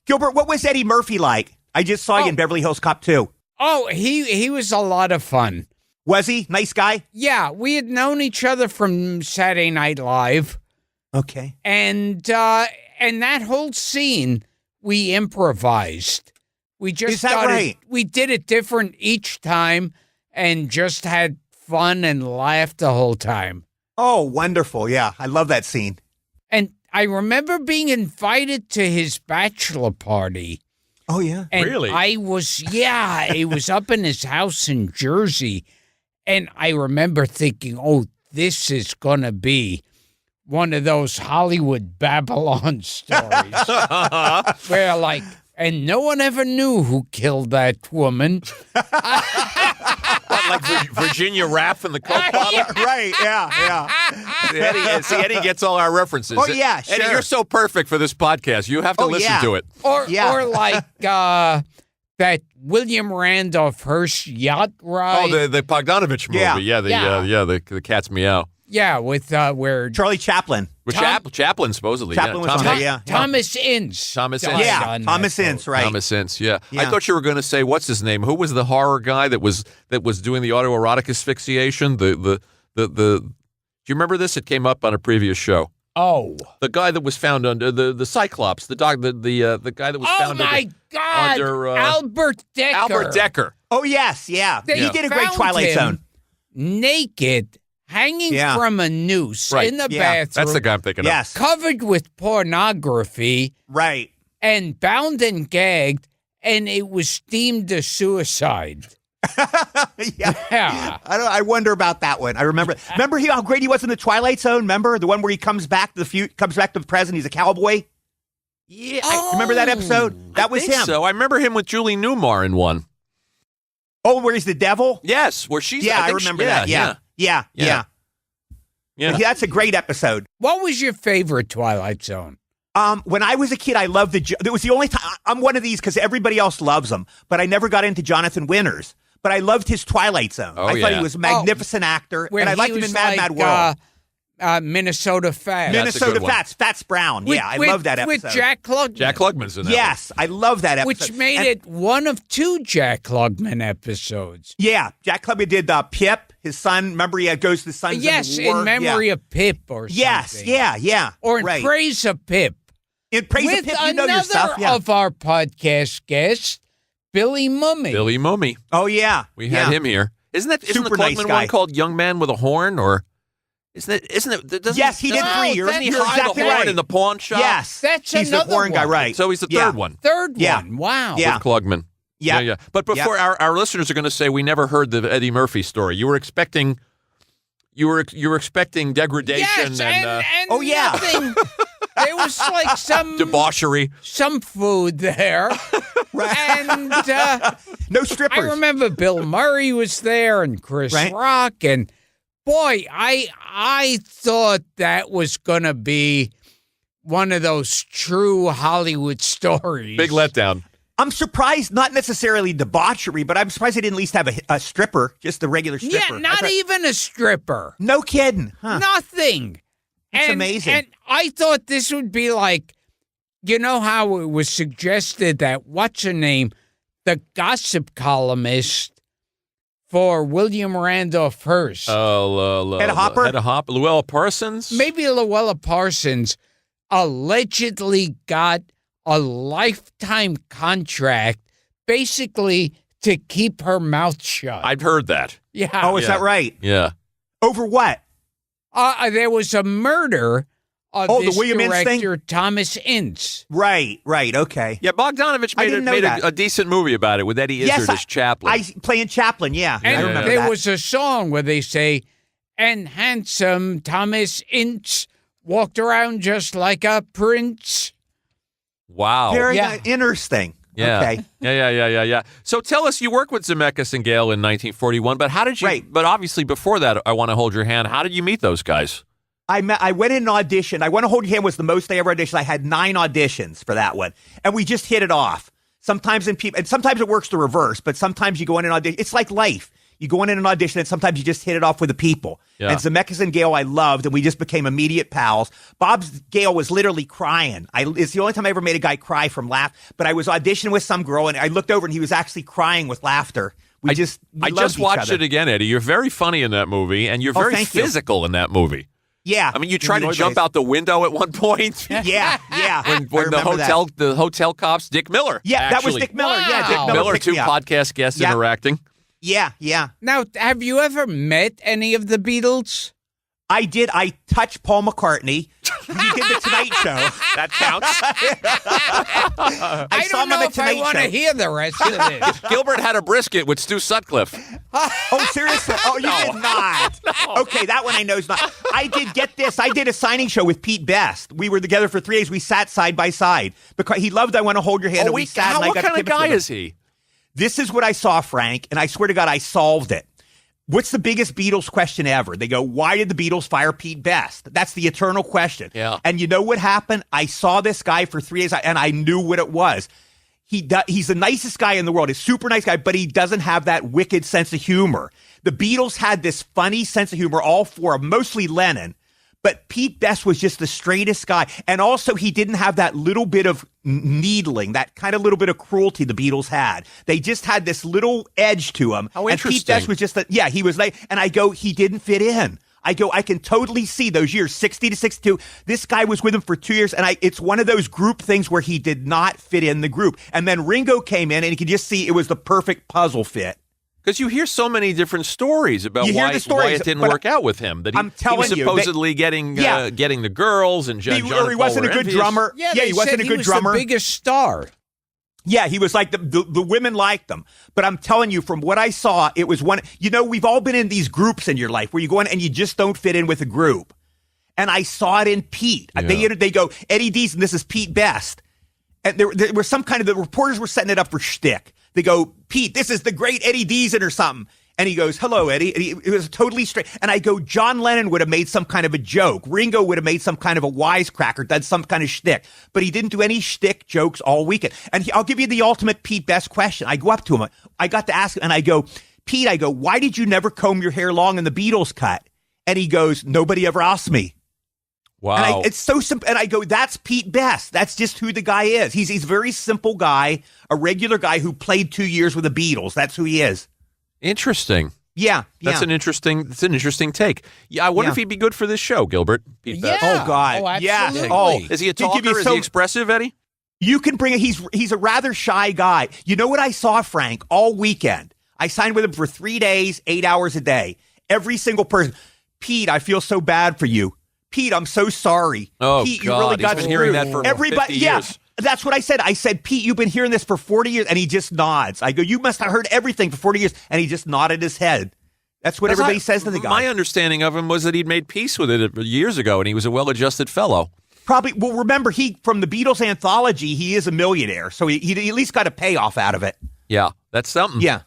B: Gilbert, what was Eddie Murphy like? I just saw you in Beverly Hills Cop 2.
A: Oh, he was a lot of fun.
B: Was he? Nice guy?
A: Yeah, we had known each other from Saturday Night Live.
B: Okay.
A: And that whole scene we improvised. We just
B: Is that right?
A: We did it different each time and just had fun and laughed the whole time.
B: Oh, wonderful. Yeah. I love that scene.
A: And I remember being invited to his bachelor party.
B: Oh, yeah.
A: And
C: Really?
A: it was up in his house in Jersey. And I remember thinking, oh, this is going to be one of those Hollywood Babylon stories where and no one ever knew who killed that woman.
C: What, like Virginia Raff and the Coke bottle?
B: Right. Yeah.
C: Eddie gets all our references.
B: Oh, yeah,
C: Eddie,
B: sure.
C: you're so perfect for this podcast. You have to listen
B: yeah.
C: to it.
A: Or
B: Yeah.
A: that William Randolph Hearst yacht ride.
C: Oh, the Bogdanovich movie.
B: Yeah.
C: The Cat's Meow.
A: Yeah, with where
B: Charlie Chaplin.
C: With
A: Tom-
C: Chaplin, supposedly.
B: Chaplin was on there, yeah.
A: Thomas Ince.
C: Thomas
A: died
C: Ince.
B: Yeah.
A: on that
B: Thomas
A: boat.
B: Ince, right.
C: Thomas Ince, yeah. I
B: Yeah.
C: thought you were going to say, what's his name? Who was the horror guy that was doing the autoerotic asphyxiation? Do you remember this? It came up on a previous show.
A: Oh.
C: The guy that was found under the Cyclops, the dog, the guy that was
A: Oh
C: found
A: my God. Albert Decker.
C: Albert Decker.
B: Oh, yes. Yeah.
A: They
B: He did a great
A: found
B: Twilight
A: him
B: Zone.
A: naked, hanging
B: Yeah.
A: from a noose
C: Right.
A: in the
B: Yeah.
A: bathroom.
C: That's the guy I'm thinking
B: Yes.
A: Covered with pornography
B: Right.
A: and bound and gagged, and it was deemed a suicide.
B: Yeah.
A: Yeah.
B: I wonder about that one. I remember how great he was in the Twilight Zone. Remember the one where he comes back to the present. He's a cowboy.
C: Yeah.
B: Remember that episode? That was him.
C: So I remember him with Julie Newmar in one.
B: Oh, where he's the devil?
C: Yes, where she's.
B: Yeah, I
C: think
B: remember that. Yeah.
C: Yeah.
B: That's a great episode.
A: What was your favorite Twilight Zone?
B: When I was a kid, I loved it was the only time I'm one of these because everybody else loves them, but I never got into Jonathan Winters. But I loved his Twilight Zone.
C: Oh,
B: I thought
C: yeah.
B: he was a magnificent actor,
A: Where
B: and I
A: he
B: liked him
A: was
B: in Mad World.
A: Minnesota Fat.
C: That's a
B: Minnesota
C: good one.
B: Fats Brown. Yeah, I love that episode.
A: With Jack Klugman.
C: Jack Klugman's in that.
B: Yes, I love that episode.
A: Which made it one of two Jack Klugman episodes.
B: Yeah, Jack Klugman did Pip, his son. Remember, he goes to the son's
A: Yes,
B: in, the war.
A: in memory
B: Yeah.
A: of Pip or something.
B: Yes, yeah.
A: Or in
B: right.
A: praise of Pip.
B: In praise
A: With
B: of Pip, you know
A: another
B: your stuff. Yeah.
A: of our podcast guests, Billy Mummy.
C: Billy Mummy.
B: Oh yeah,
C: We had him here. Isn't the
B: Super nice
C: Klugman
B: guy.
C: one called Young Man with a Horn? Or isn't it?
B: Yes, he did 3 years.
C: Doesn't he
B: You're
C: hide
B: exactly
C: the horn
B: right.
C: in the pawn shop?
B: Yes,
A: That's
B: he's the
A: another
B: horn guy,
A: one.
B: right?
C: So he's the
B: Yeah.
C: third one.
A: Third
B: Yeah.
A: one. Wow.
B: Yeah.
C: With Klugman.
B: Yeah.
C: Yeah. But before our listeners are going to say we never heard the Eddie Murphy story. You were expecting degradation
A: Yes, and
B: Oh, yeah.
A: nothing. There was like some
C: debauchery.
A: food there. And
B: No
A: I
B: strippers.
A: remember Bill Murray was there and Chris
B: Right.
A: Rock. And boy, I thought that was going to be one of those true Hollywood stories.
C: Big letdown.
B: I'm surprised, not necessarily debauchery, but I'm surprised they didn't at least have a stripper, just the regular stripper.
A: Yeah, not even a stripper.
B: No kidding. Huh.
A: Nothing.
B: It's amazing.
A: And I thought this would be like, you know how it was suggested that what's her name, the gossip columnist for William Randolph Hearst,
B: Hedda Hopper?
C: Luella Parsons?
A: maybe Luella Parsons, allegedly got a lifetime contract basically to keep her mouth shut.
C: I've heard that.
A: Yeah.
B: Oh, is that right?
C: Yeah.
B: Over what?
A: There was a murder of
B: Oh, the
A: this
B: William Ince thing?
A: director, Thomas Ince.
B: Right. Okay.
C: Yeah, Bogdanovich made a decent movie about it with Eddie Izzard as Chaplin.
B: Playing Chaplin, yeah. I
A: And
B: remember
A: there
B: that.
A: was a song where they say, and handsome Thomas Ince walked around just like a prince.
C: Wow.
B: Very
A: Yeah.
B: interesting.
C: Yeah.
B: Okay.
C: Yeah. So tell us, you worked with Zemeckis and Gale in 1941, but how did you?
B: Right.
C: But obviously, before that, I Want to Hold Your Hand. How did you meet those guys?
B: I went in an audition. I Want to Hold Your Hand was the most I ever auditioned. I had 9 auditions for that one, and we just hit it off. Sometimes and sometimes it works the reverse, but sometimes you go in an audition. It's like life. You go in an audition, and sometimes you just hit it off with the people.
C: Yeah.
B: And Zemeckis and Gale I loved, and we just became immediate pals. Gale was literally crying. It's the only time I ever made a guy cry from laugh. But I was auditioning with some girl, and I looked over, and he was actually crying with laughter. I just
C: watched it again, Eddie. You're very funny in that movie, and you're very physical in that movie.
B: Yeah.
C: I mean, you tried to jump out the window at one point.
B: Yeah.
C: When the hotel cops, Dick Miller.
B: Yeah, that was Dick Miller.
A: Wow.
B: Yeah, Dick Miller.
C: 2 podcast guests interacting.
B: Yeah.
A: Now, have you ever met any of the Beatles?
B: I did. I touched Paul McCartney. He did the Tonight Show.
C: That counts.
A: I
B: saw
A: don't
B: him
A: know
B: on the
A: if I
B: Tonight
A: want to
B: Show.
A: hear the rest of this.
C: Gilbert had a brisket with Stu Sutcliffe.
B: Oh, seriously? Oh, you did not. No. Okay, that one I know is not. I did get this. I did a signing show with Pete Best. We were together for 3 days. We sat side by side because he loved I Want to Hold Your Hand. And we sat.
C: What kind of guy is he?
B: This is what I saw, Frank, and I swear to God, I solved it. What's the biggest Beatles question ever? They go, why did the Beatles fire Pete Best? That's the eternal question.
C: Yeah.
B: And you know what happened? I saw this guy for 3 days, and I knew what it was. He's the nicest guy in the world. He's a super nice guy, but he doesn't have that wicked sense of humor. The Beatles had this funny sense of humor, all 4 of them, mostly Lennon. But Pete Best was just the straightest guy. And also, he didn't have that little bit of needling, that kind of little bit of cruelty the Beatles had. They just had this little edge to him.
C: How
B: interesting. And Pete Best was just he was like, and I go, he didn't fit in. I go, I can totally see those years, 60 to 62. This guy was with him for 2 years, and it's one of those group things where he did not fit in the group. And then Ringo came in, and you could just see it was the perfect puzzle fit.
C: Because you hear so many different stories about why it didn't work out with him. That he was supposedly getting the girls and John
B: Or he wasn't a good drummer.
A: Yeah,
B: he wasn't a good drummer.
A: He was the biggest star.
B: Yeah, he was like the women liked him. But I'm telling you, from what I saw, it was one. You know, we've all been in these groups in your life where you go in and you just don't fit in with a group. And I saw it in Pete. Yeah. They go, Eddie Deezen, this is Pete Best. And there was some kind of, the reporters were setting it up for shtick. They go, Pete, this is the great Eddie Deezen or something. And he goes, hello, Eddie. And it was totally straight. And I go, John Lennon would have made some kind of a joke. Ringo would have made some kind of a wisecracker, done some kind of shtick. But he didn't do any shtick jokes all weekend. And I'll give you the ultimate Pete Best question. I go up to him. I got to ask him, and I go, Pete, why did you never comb your hair long in the Beatles cut? And he goes, nobody ever asked me.
C: Wow.
B: And it's so simple. And I go, that's Pete Best. That's just who the guy is. He's a very simple guy, a regular guy who played 2 years with the Beatles. That's who he is.
C: Interesting.
B: Yeah.
C: That's an interesting take. Yeah, I wonder if he'd be good for this show, Gilbert. Pete Best.
B: Oh, God.
A: Oh,
B: yes.
A: absolutely.
B: Oh,
C: is he a talker? Is he expressive, Eddie?
B: You can bring it. He's a rather shy guy. You know what I saw, Frank, all weekend? I signed with him for 3 days, 8 hours a day. Every single person. Pete, I feel so bad for you. Pete, I'm so sorry.
C: Oh,
B: Pete,
C: God.
B: you really got
C: He's been hearing that for 50 years.
B: Yeah, that's what I said. I said, Pete, you've been hearing this for 40 years. And he just nods. I go, you must have heard everything for 40 years. And he just nodded his head. That's what everybody says to the guy.
C: My understanding of him was that he'd made peace with it years ago, and he was a well-adjusted fellow.
B: Probably. Well, remember, from the Beatles anthology, he is a millionaire. So he at least got a payoff out of it.
C: Yeah, that's something.
B: Yeah.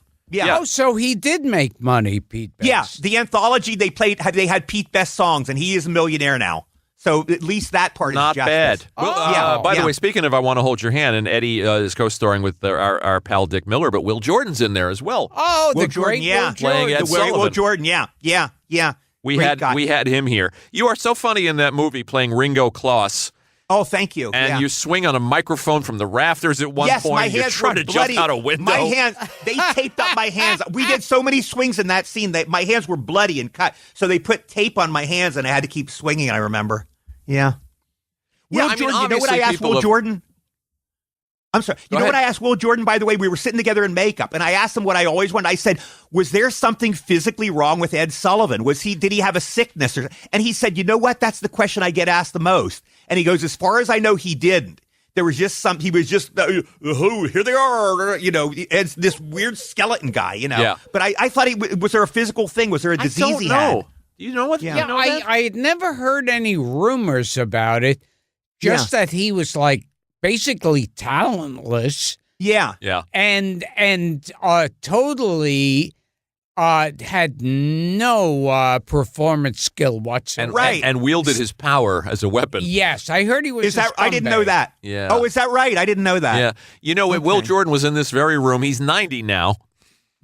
A: Oh, so he did make money, Pete Best.
B: Yeah, the anthology they had Pete Best songs, and he is a millionaire now. So at least that part
C: not
B: is
C: bad.
B: justice.
C: Well, by the way, speaking of I Want to Hold Your Hand, and Eddie is co-starring with our pal Dick Miller, but Will Jordan's in there as well.
A: Oh,
B: Will
A: the
B: Jordan,
A: great Will Jordan.
C: Playing Ed Sullivan.
B: Will Jordan, yeah.
C: We had him here. You are so funny in that movie playing Ringo Kloss.
B: Oh, thank you.
C: And you swing on a microphone from the rafters at one point.
B: My hands
C: You're trying
B: were
C: to
B: bloody.
C: jump out a window.
B: My hands, they taped up my hands. We did so many swings in that scene that my hands were bloody and cut. So they put tape on my hands, and I had to keep swinging, I remember. Yeah. Will Jordan, you know what I asked Will Jordan? I'm sorry. You
C: Go
B: know
C: ahead.
B: what I asked Will Jordan, by the way? We were sitting together in makeup, and I asked him what I always wanted. I said, was there something physically wrong with Ed Sullivan? Did he have a sickness? And he said, you know what? That's the question I get asked the most. And he goes, as far as I know, he didn't. There was just he was just, here they are, Ed's this weird skeleton guy,
C: Yeah.
B: But I thought was there a physical thing? Was there a disease
C: I don't
B: he
C: know.
B: had?
C: You know what?
B: Yeah.
C: You know that?
A: I had never heard any rumors about it, just that he was like basically talentless
B: Yeah.
C: Yeah.
A: and totally had no performance skill whatsoever.
B: Right.
C: And wielded his power as a weapon.
A: Yes, I heard he was.
B: Is that? I didn't know that.
C: Yeah.
B: Oh, is that right? I didn't know that.
C: Yeah. You know, Will Jordan was in this very room. He's 90 now.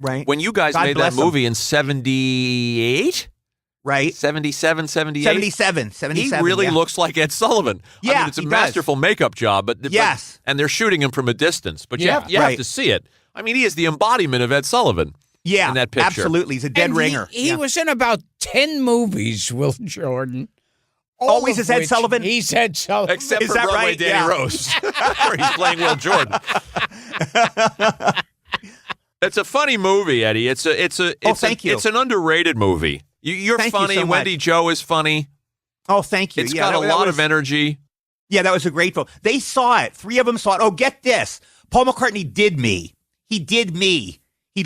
B: Right.
C: When you guys
B: God
C: made that
B: bless him.
C: movie in 78?
B: Right.
C: 77, 78?
B: 77.
C: He really
B: yeah.
C: looks like Ed Sullivan. I
B: Yeah,
C: mean, it's a
B: he
C: masterful makeup job. But
B: Yes.
C: and they're shooting him from a distance. But you
A: Yeah.
C: have you have
B: Right.
C: to see it. I mean, he is the embodiment of Ed Sullivan.
B: Yeah,
C: in that picture.
B: absolutely. He's a dead
A: And
B: ringer.
A: He
B: Yeah.
A: was in about 10 movies, Will Jordan. All
B: Always
A: of
B: as Ed
A: which
B: Sullivan?
A: He's Ed Sullivan.
C: Except
B: Is
C: for
B: that
C: Broadway
B: right?
C: Danny
B: Yeah.
C: Rose, where he's playing Will Jordan. It's a funny movie, Eddie.
B: Thank you.
C: It's an underrated movie. You're
B: Thank you
C: funny.
B: so much.
C: Wendy Jo is funny.
B: Oh, thank you.
C: It's
B: Yeah,
C: got a
B: that
C: lot
B: was-
C: of energy.
B: Yeah, that was a great film. They saw it. 3 of them saw it. Oh, get this. Paul McCartney did me. He did me. He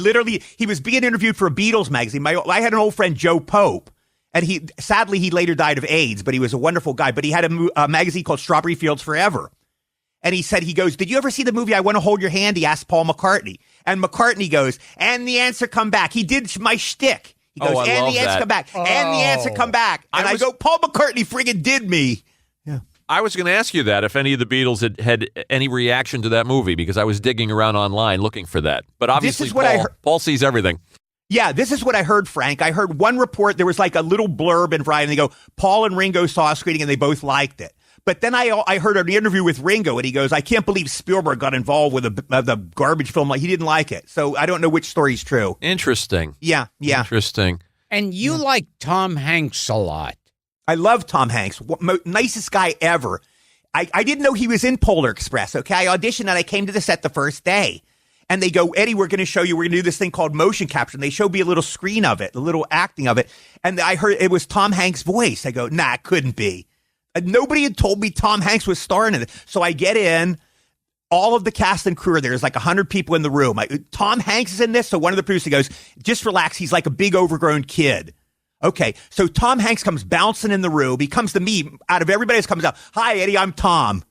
B: was being interviewed for a Beatles magazine. I had an old friend, Joe Pope, and sadly he later died of AIDS, but he was a wonderful guy. But he had a magazine called Strawberry Fields Forever. And he goes, did you ever see the movie I Want to Hold Your Hand? He asked Paul McCartney. And McCartney goes, and the answer come back. He did my shtick. He goes,
C: Oh, I
B: and
C: love
B: the answer
C: that.
B: come back. And the answer come back. And I go, Paul McCartney friggin' did me.
C: I was going to ask you that if any of the Beatles had any reaction to that movie, because I was digging around online looking for that. But obviously,
B: is what I heard.
C: Paul sees everything.
B: Yeah, this is what I heard, Frank. I heard one report, there was like a little blurb in Variety, and they go, Paul and Ringo saw a screening and they both liked it. But then I heard an interview with Ringo, and he goes, I can't believe Spielberg got involved with the garbage film. Like, he didn't like it. So I don't know which story's true.
C: Interesting.
B: Yeah.
C: Interesting.
A: And you like Tom Hanks a lot.
B: I love Tom Hanks. Nicest guy ever. I didn't know he was in Polar Express, okay? I auditioned and I came to the set the first day. And they go, Eddie, we're going to do this thing called motion capture. And they showed me a little screen of it, a little acting of it. And I heard it was Tom Hanks' voice. I go, nah, it couldn't be. Nobody had told me Tom Hanks was starring in it. So I get in. All of the cast and crew are there. There's like 100 people in the room. Tom Hanks is in this. So one of the producers goes, just relax. He's like a big overgrown kid. Okay, so Tom Hanks comes bouncing in the room. He comes to me out of everybody else comes out. Hi, Eddie, I'm Tom.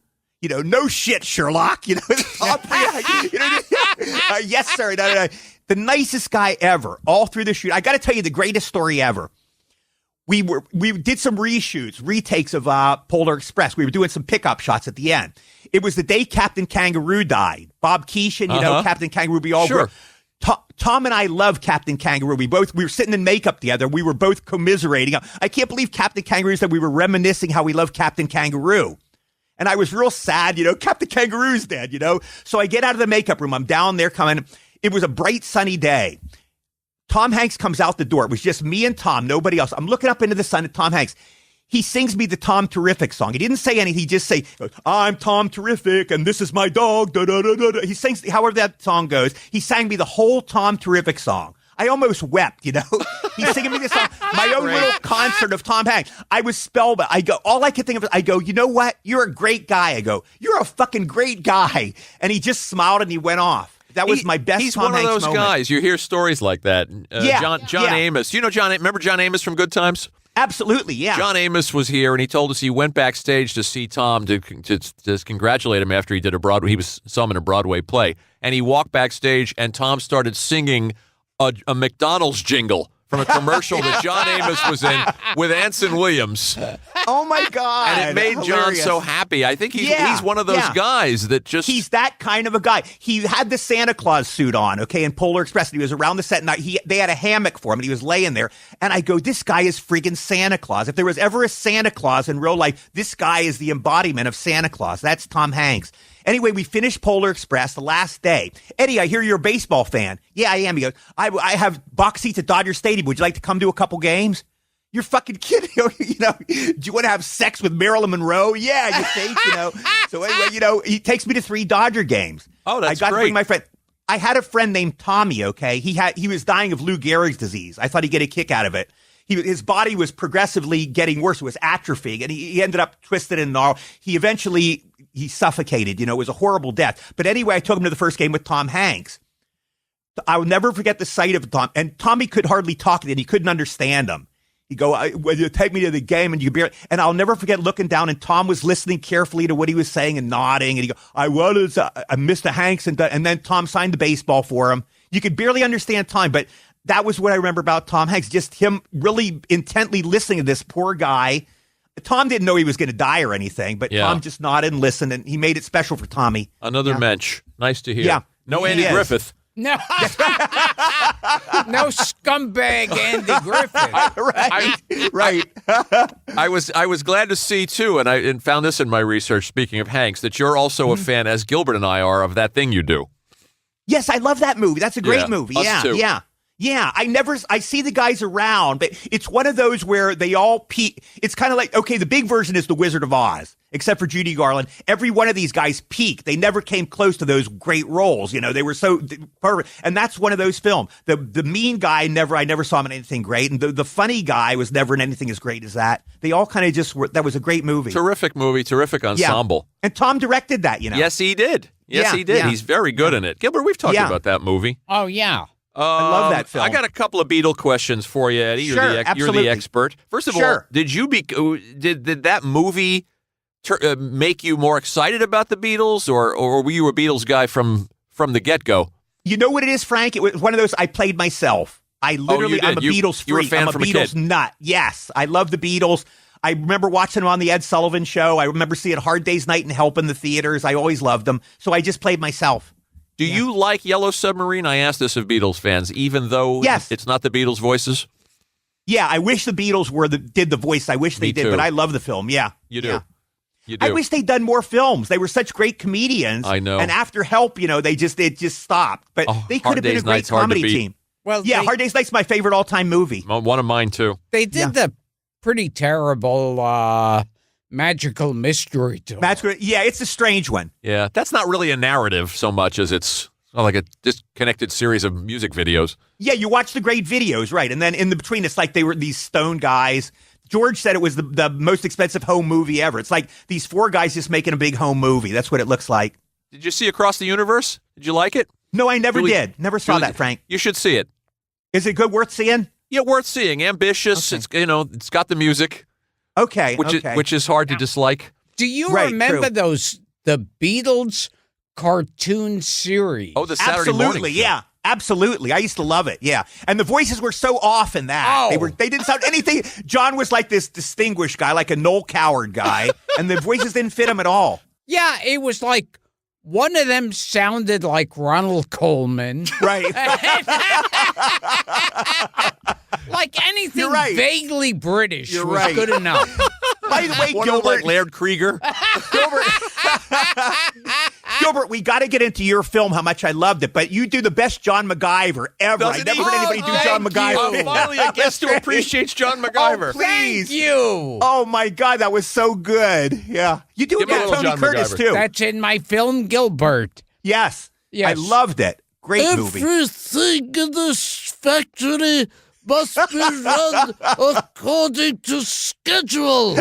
B: No shit, Sherlock. Tom, yes, sir. No. The nicest guy ever. All through the shoot. I got to tell you the greatest story ever. We did some retakes of Polar Express. We were doing some pickup shots at the end. It was the day Captain Kangaroo died. Bob Keeshan, Captain Kangaroo. We all
C: Sure.
B: Tom and I love Captain Kangaroo. We were sitting in makeup together. We were both commiserating. I can't believe Captain Kangaroo said we were reminiscing how we love Captain Kangaroo. And I was real sad, Captain Kangaroo's dead, So I get out of the makeup room. I'm down there coming. It was a bright, sunny day. Tom Hanks comes out the door. It was just me and Tom, nobody else. I'm looking up into the sun at Tom Hanks. He sings me the Tom Terrific song. He didn't say anything. He just say, I'm Tom Terrific, and this is my dog. Da, da, da, da, da. He sings, however that song goes. He sang me the whole Tom Terrific song. I almost wept, He's singing me this song. My own little concert of Tom Hanks. I was spellbound. All I could think of is, you know what? You're a great guy. I go, you're a fucking great guy. And he just smiled and he went off. That was my best
C: He's
B: Tom
C: one of
B: Hanks
C: those
B: moment.
C: guys. You hear stories like that. John Amos. You know remember John Amos from Good Times?
B: Absolutely, yeah.
C: John Amos was here, and he told us he went backstage to see Tom to congratulate him after he did He saw him in a Broadway play, and he walked backstage, and Tom started singing a McDonald's jingle from a commercial that John Amos was in with Anson Williams.
B: Oh my God!
C: And it made
B: Hilarious.
C: John so happy. I think he's one of those guys that just
B: he's that kind of a guy. He had the Santa Claus suit on, okay, in Polar Express, and he was around the set, and they had a hammock for him, and he was laying there, and I go, this guy is friggin' Santa Claus. If there was ever a Santa Claus in real life, this guy is the embodiment of Santa Claus. That's Tom Hanks. Anyway, we finished Polar Express the last day. Eddie, I hear you're a baseball fan. Yeah, I am. He goes, I have box seats at Dodger Stadium. Would you like to come to a couple games? You're fucking kidding. Do you want to have sex with Marilyn Monroe? Yeah, you think, So anyway, he takes me to 3 Dodger games.
C: Oh, that's
B: I got
C: great.
B: to bring my friend. I had a friend named Tommy, okay? He was dying of Lou Gehrig's disease. I thought he'd get a kick out of it. His body was progressively getting worse. It was atrophying, and he ended up twisted and gnarled. He suffocated. It was a horrible death. But anyway, I took him to the first game with Tom Hanks. I will never forget the sight of Tom. And Tommy could hardly talk, and he couldn't understand him. He'd go, "Well, you take me to the game," and I'll never forget looking down, and Tom was listening carefully to what he was saying and nodding, and he'd go, "I wanted Mr. Hanks," and then Tom signed the baseball for him. You could barely understand Tom, but that was what I remember about Tom Hanks, just him really intently listening to this poor guy. Tom didn't know he was going to die or anything, but Tom just nodded and listened, and he made it special for Tommy.
C: Another mensch. Nice to hear.
B: Yeah.
C: No Andy Griffith.
A: No, no scumbag Andy Griffith.
B: Right.
C: I was glad to see too, and I found this in my research. Speaking of Hanks, that you're also a fan, as Gilbert and I are, of That Thing You Do.
B: Yes, I love that movie. That's a great movie.
C: Us too.
B: Yeah, I see the guys around, but it's one of those where they all peak. It's kind of like, okay, the big version is The Wizard of Oz, except for Judy Garland. Every one of these guys peaked. They never came close to those great roles. They were so perfect. And that's one of those films. The mean guy, I never saw him in anything great. And the funny guy was never in anything as great as that. They all kind of just were, that was a great movie.
C: Terrific movie, terrific ensemble.
B: Yeah. And Tom directed that,
C: Yes, he did. Yes, he did.
B: Yeah.
C: He's very good in it. Gilbert, we've talked about that movie.
A: Oh, yeah.
B: I love that film.
C: I got a couple of Beatle questions for you, Eddie.
B: Sure,
C: You're the expert. First of all, did that movie make you more excited about the Beatles, or were you a Beatles guy from the get-go?
B: You know what it is, Frank? It was one of those I played myself. I'm a Beatles freak.
C: You were a fan
B: I'm
C: from
B: a Beatles nut. Yes, I love the Beatles. I remember watching them on the Ed Sullivan Show. I remember seeing Hard Day's Night and Help in the theaters. I always loved them. So I just played myself.
C: Do you like Yellow Submarine? I asked this of Beatles fans, even though it's not the Beatles' voices.
B: Yeah, I wish the Beatles did the voice. I wish they did, but I love the film. Yeah.
C: You do.
B: Yeah.
C: You do.
B: I wish they'd done more films. They were such great comedians.
C: I know.
B: And after Help, it just stopped. But they could have been a great comedy team.
A: Well,
B: yeah, Hard Day's Night's my favorite all-time movie.
C: One of mine, too.
A: They did the pretty terrible Magical Mystery Tour.
B: Yeah, it's a strange one.
C: Yeah, that's not really a narrative so much as it's like a disconnected series of music videos.
B: Yeah, you watch the great videos, right? And then in the between, it's like they were these stone guys. George said it was the most expensive home movie ever. It's like these 4 guys just making a big home movie. That's what it looks like.
C: Did you see Across the Universe? Did you like it?
B: No, I never did. Never saw that, Frank.
C: You should see it.
B: Is it good? Worth seeing?
C: Yeah, worth seeing. Ambitious.
B: Okay.
C: It's got the music.
B: Okay.
C: Which is hard to dislike.
A: Do you remember the Beatles cartoon series?
C: Oh, the Saturday morning show.
B: Yeah. Absolutely. I used to love it. Yeah. And the voices were so off in that.
A: Oh.
B: They didn't sound anything. John was like this distinguished guy, like a Noel Coward guy, and the voices didn't fit him at all.
A: Yeah, it was like one of them sounded like Ronald Coleman.
B: Right.
A: Like anything
B: You're right.
A: vaguely British
B: You're
A: was
B: right.
A: good enough.
B: By the way,
C: One of them like Laird Krieger.
B: Gilbert, we got to get into your film, how much I loved it, but you do the best John MacGyver ever. I never heard anybody do John MacGyver.
C: Finally, a guest who appreciates John MacGyver.
B: Oh, please.
A: Thank you.
B: Oh, my God, that was so good. Yeah. You do
C: Give me a
B: it with
C: little
B: Tony
C: John
B: Curtis,
C: MacGyver.
B: too.
A: That's in my film, Gilbert.
B: Yes.
A: Yes.
B: I loved it. Great movie.
D: Everything in this factory must be run according to schedule.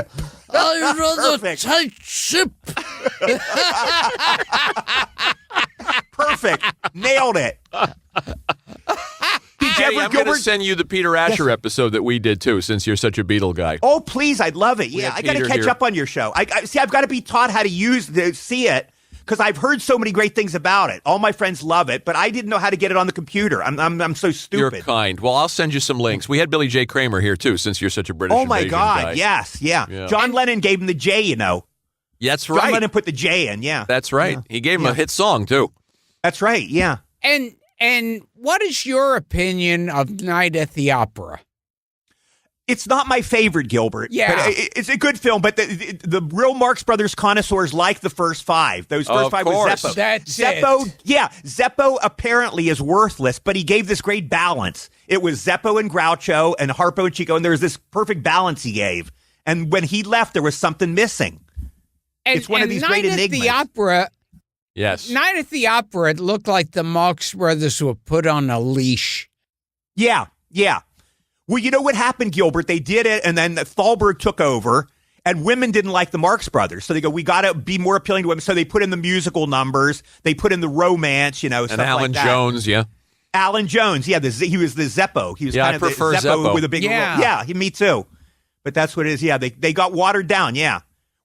D: I run a
B: Perfect.
D: tight ship.
B: Perfect. Nailed it. Did you
C: Hey,
B: ever,
C: I'm going to
B: Gilbert?
C: send you the Peter Asher episode that we did, too, since you're such a Beatle guy.
B: Oh, please. I'd love it.
C: We
B: Yeah.
C: have
B: I got to
C: Peter
B: catch
C: here.
B: up on your show. I see, I've got to be taught how to see it. Because I've heard so many great things about it. All my friends love it, but I didn't know how to get it on the computer. I'm so stupid.
C: You're kind. Well, I'll send you some links. We had Billy J. Kramer here, too, since you're such a British
B: Oh, my
C: invasion
B: God.
C: guy.
B: Yes. Yeah.
C: Yeah.
B: John Lennon gave him the J, you know.
C: That's
B: John
C: right.
B: Lennon put the J in. Yeah.
C: That's right. He gave him a hit song, too.
B: That's right. Yeah.
A: And what is your opinion of Night at the Opera?
B: It's not my favorite, Gilbert.
A: Yeah.
B: But it's a good film, but the real Marx Brothers connoisseurs like the first five. Those first five
C: course.
B: was Zeppo.
A: That's
B: Zeppo,
A: it.
B: yeah. Zeppo apparently is worthless, but he gave this great balance. It was Zeppo and Groucho and Harpo and Chico, and there was this perfect balance he gave. And when he left, there was something missing.
A: And,
B: It's one of these great
A: Night
B: enigmas.
A: At the Opera,
C: Yes.
A: Night at the Opera, it looked like the Marx Brothers were put on a leash.
B: Yeah, yeah. Well, you know what happened, Gilbert? They did it, and then Thalberg took over, and women didn't like the Marx Brothers. So they go, we got to be more appealing to women. So they put in the musical numbers. They put in the romance, stuff
C: And Alan
B: like that.
C: Jones, yeah.
B: Alan Jones, yeah, he was the Zeppo. He was
C: Yeah,
B: kind
C: I
B: of the
C: prefer
B: Zeppo
C: Zeppo.
B: with a big
A: Yeah.
B: me too. But that's what it is. Yeah, they got watered down. Yeah,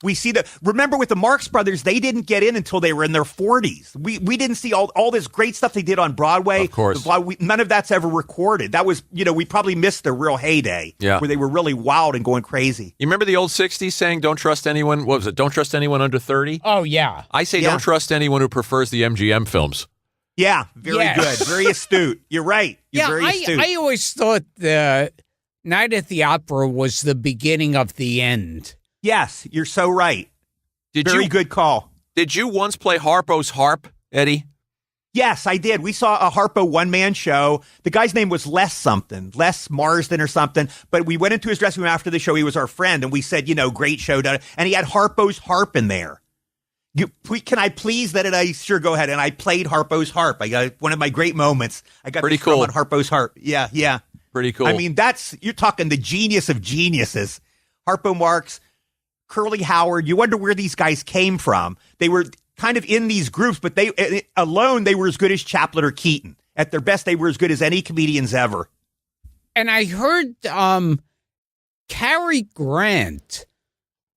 B: we see remember with the Marx Brothers, they didn't get in until they were in their 40s. We didn't see all this great stuff they did on Broadway.
C: Of course.
B: None of that's ever recorded. That was we probably missed their real heyday.
C: Yeah.
B: Where they were really wild and going crazy.
C: You remember the old 60s saying, don't trust anyone? What was it? Don't trust anyone under 30?
A: Oh, yeah.
C: I say
B: Yeah.
C: don't trust anyone who prefers the MGM films.
B: Yeah, very
A: Yes.
B: good, very astute. You're right. You're very astute.
A: I always thought the Night at the Opera was the beginning of the end.
B: Yes, you're so right.
C: Did
B: Very
C: you
B: good call.
C: Did you once play Harpo's harp, Eddie?
B: Yes, I did. We saw a Harpo one-man show. The guy's name was Les Marsden or something. But we went into his dressing room after the show. He was our friend, and we said, great show. And he had Harpo's harp in there. Can I please? That I sure go ahead. And I played Harpo's harp. I got one of my great moments. I got
C: Pretty
B: to strum
C: cool.
B: on Harpo's harp. Yeah, yeah.
C: Pretty cool.
B: I mean, you're talking the genius of geniuses. Harpo Marx, Curly Howard. You wonder where these guys came from. They were kind of in these groups, but they were as good as Chaplin or Keaton. At their best, they were as good as any comedians ever.
A: And I heard Cary Grant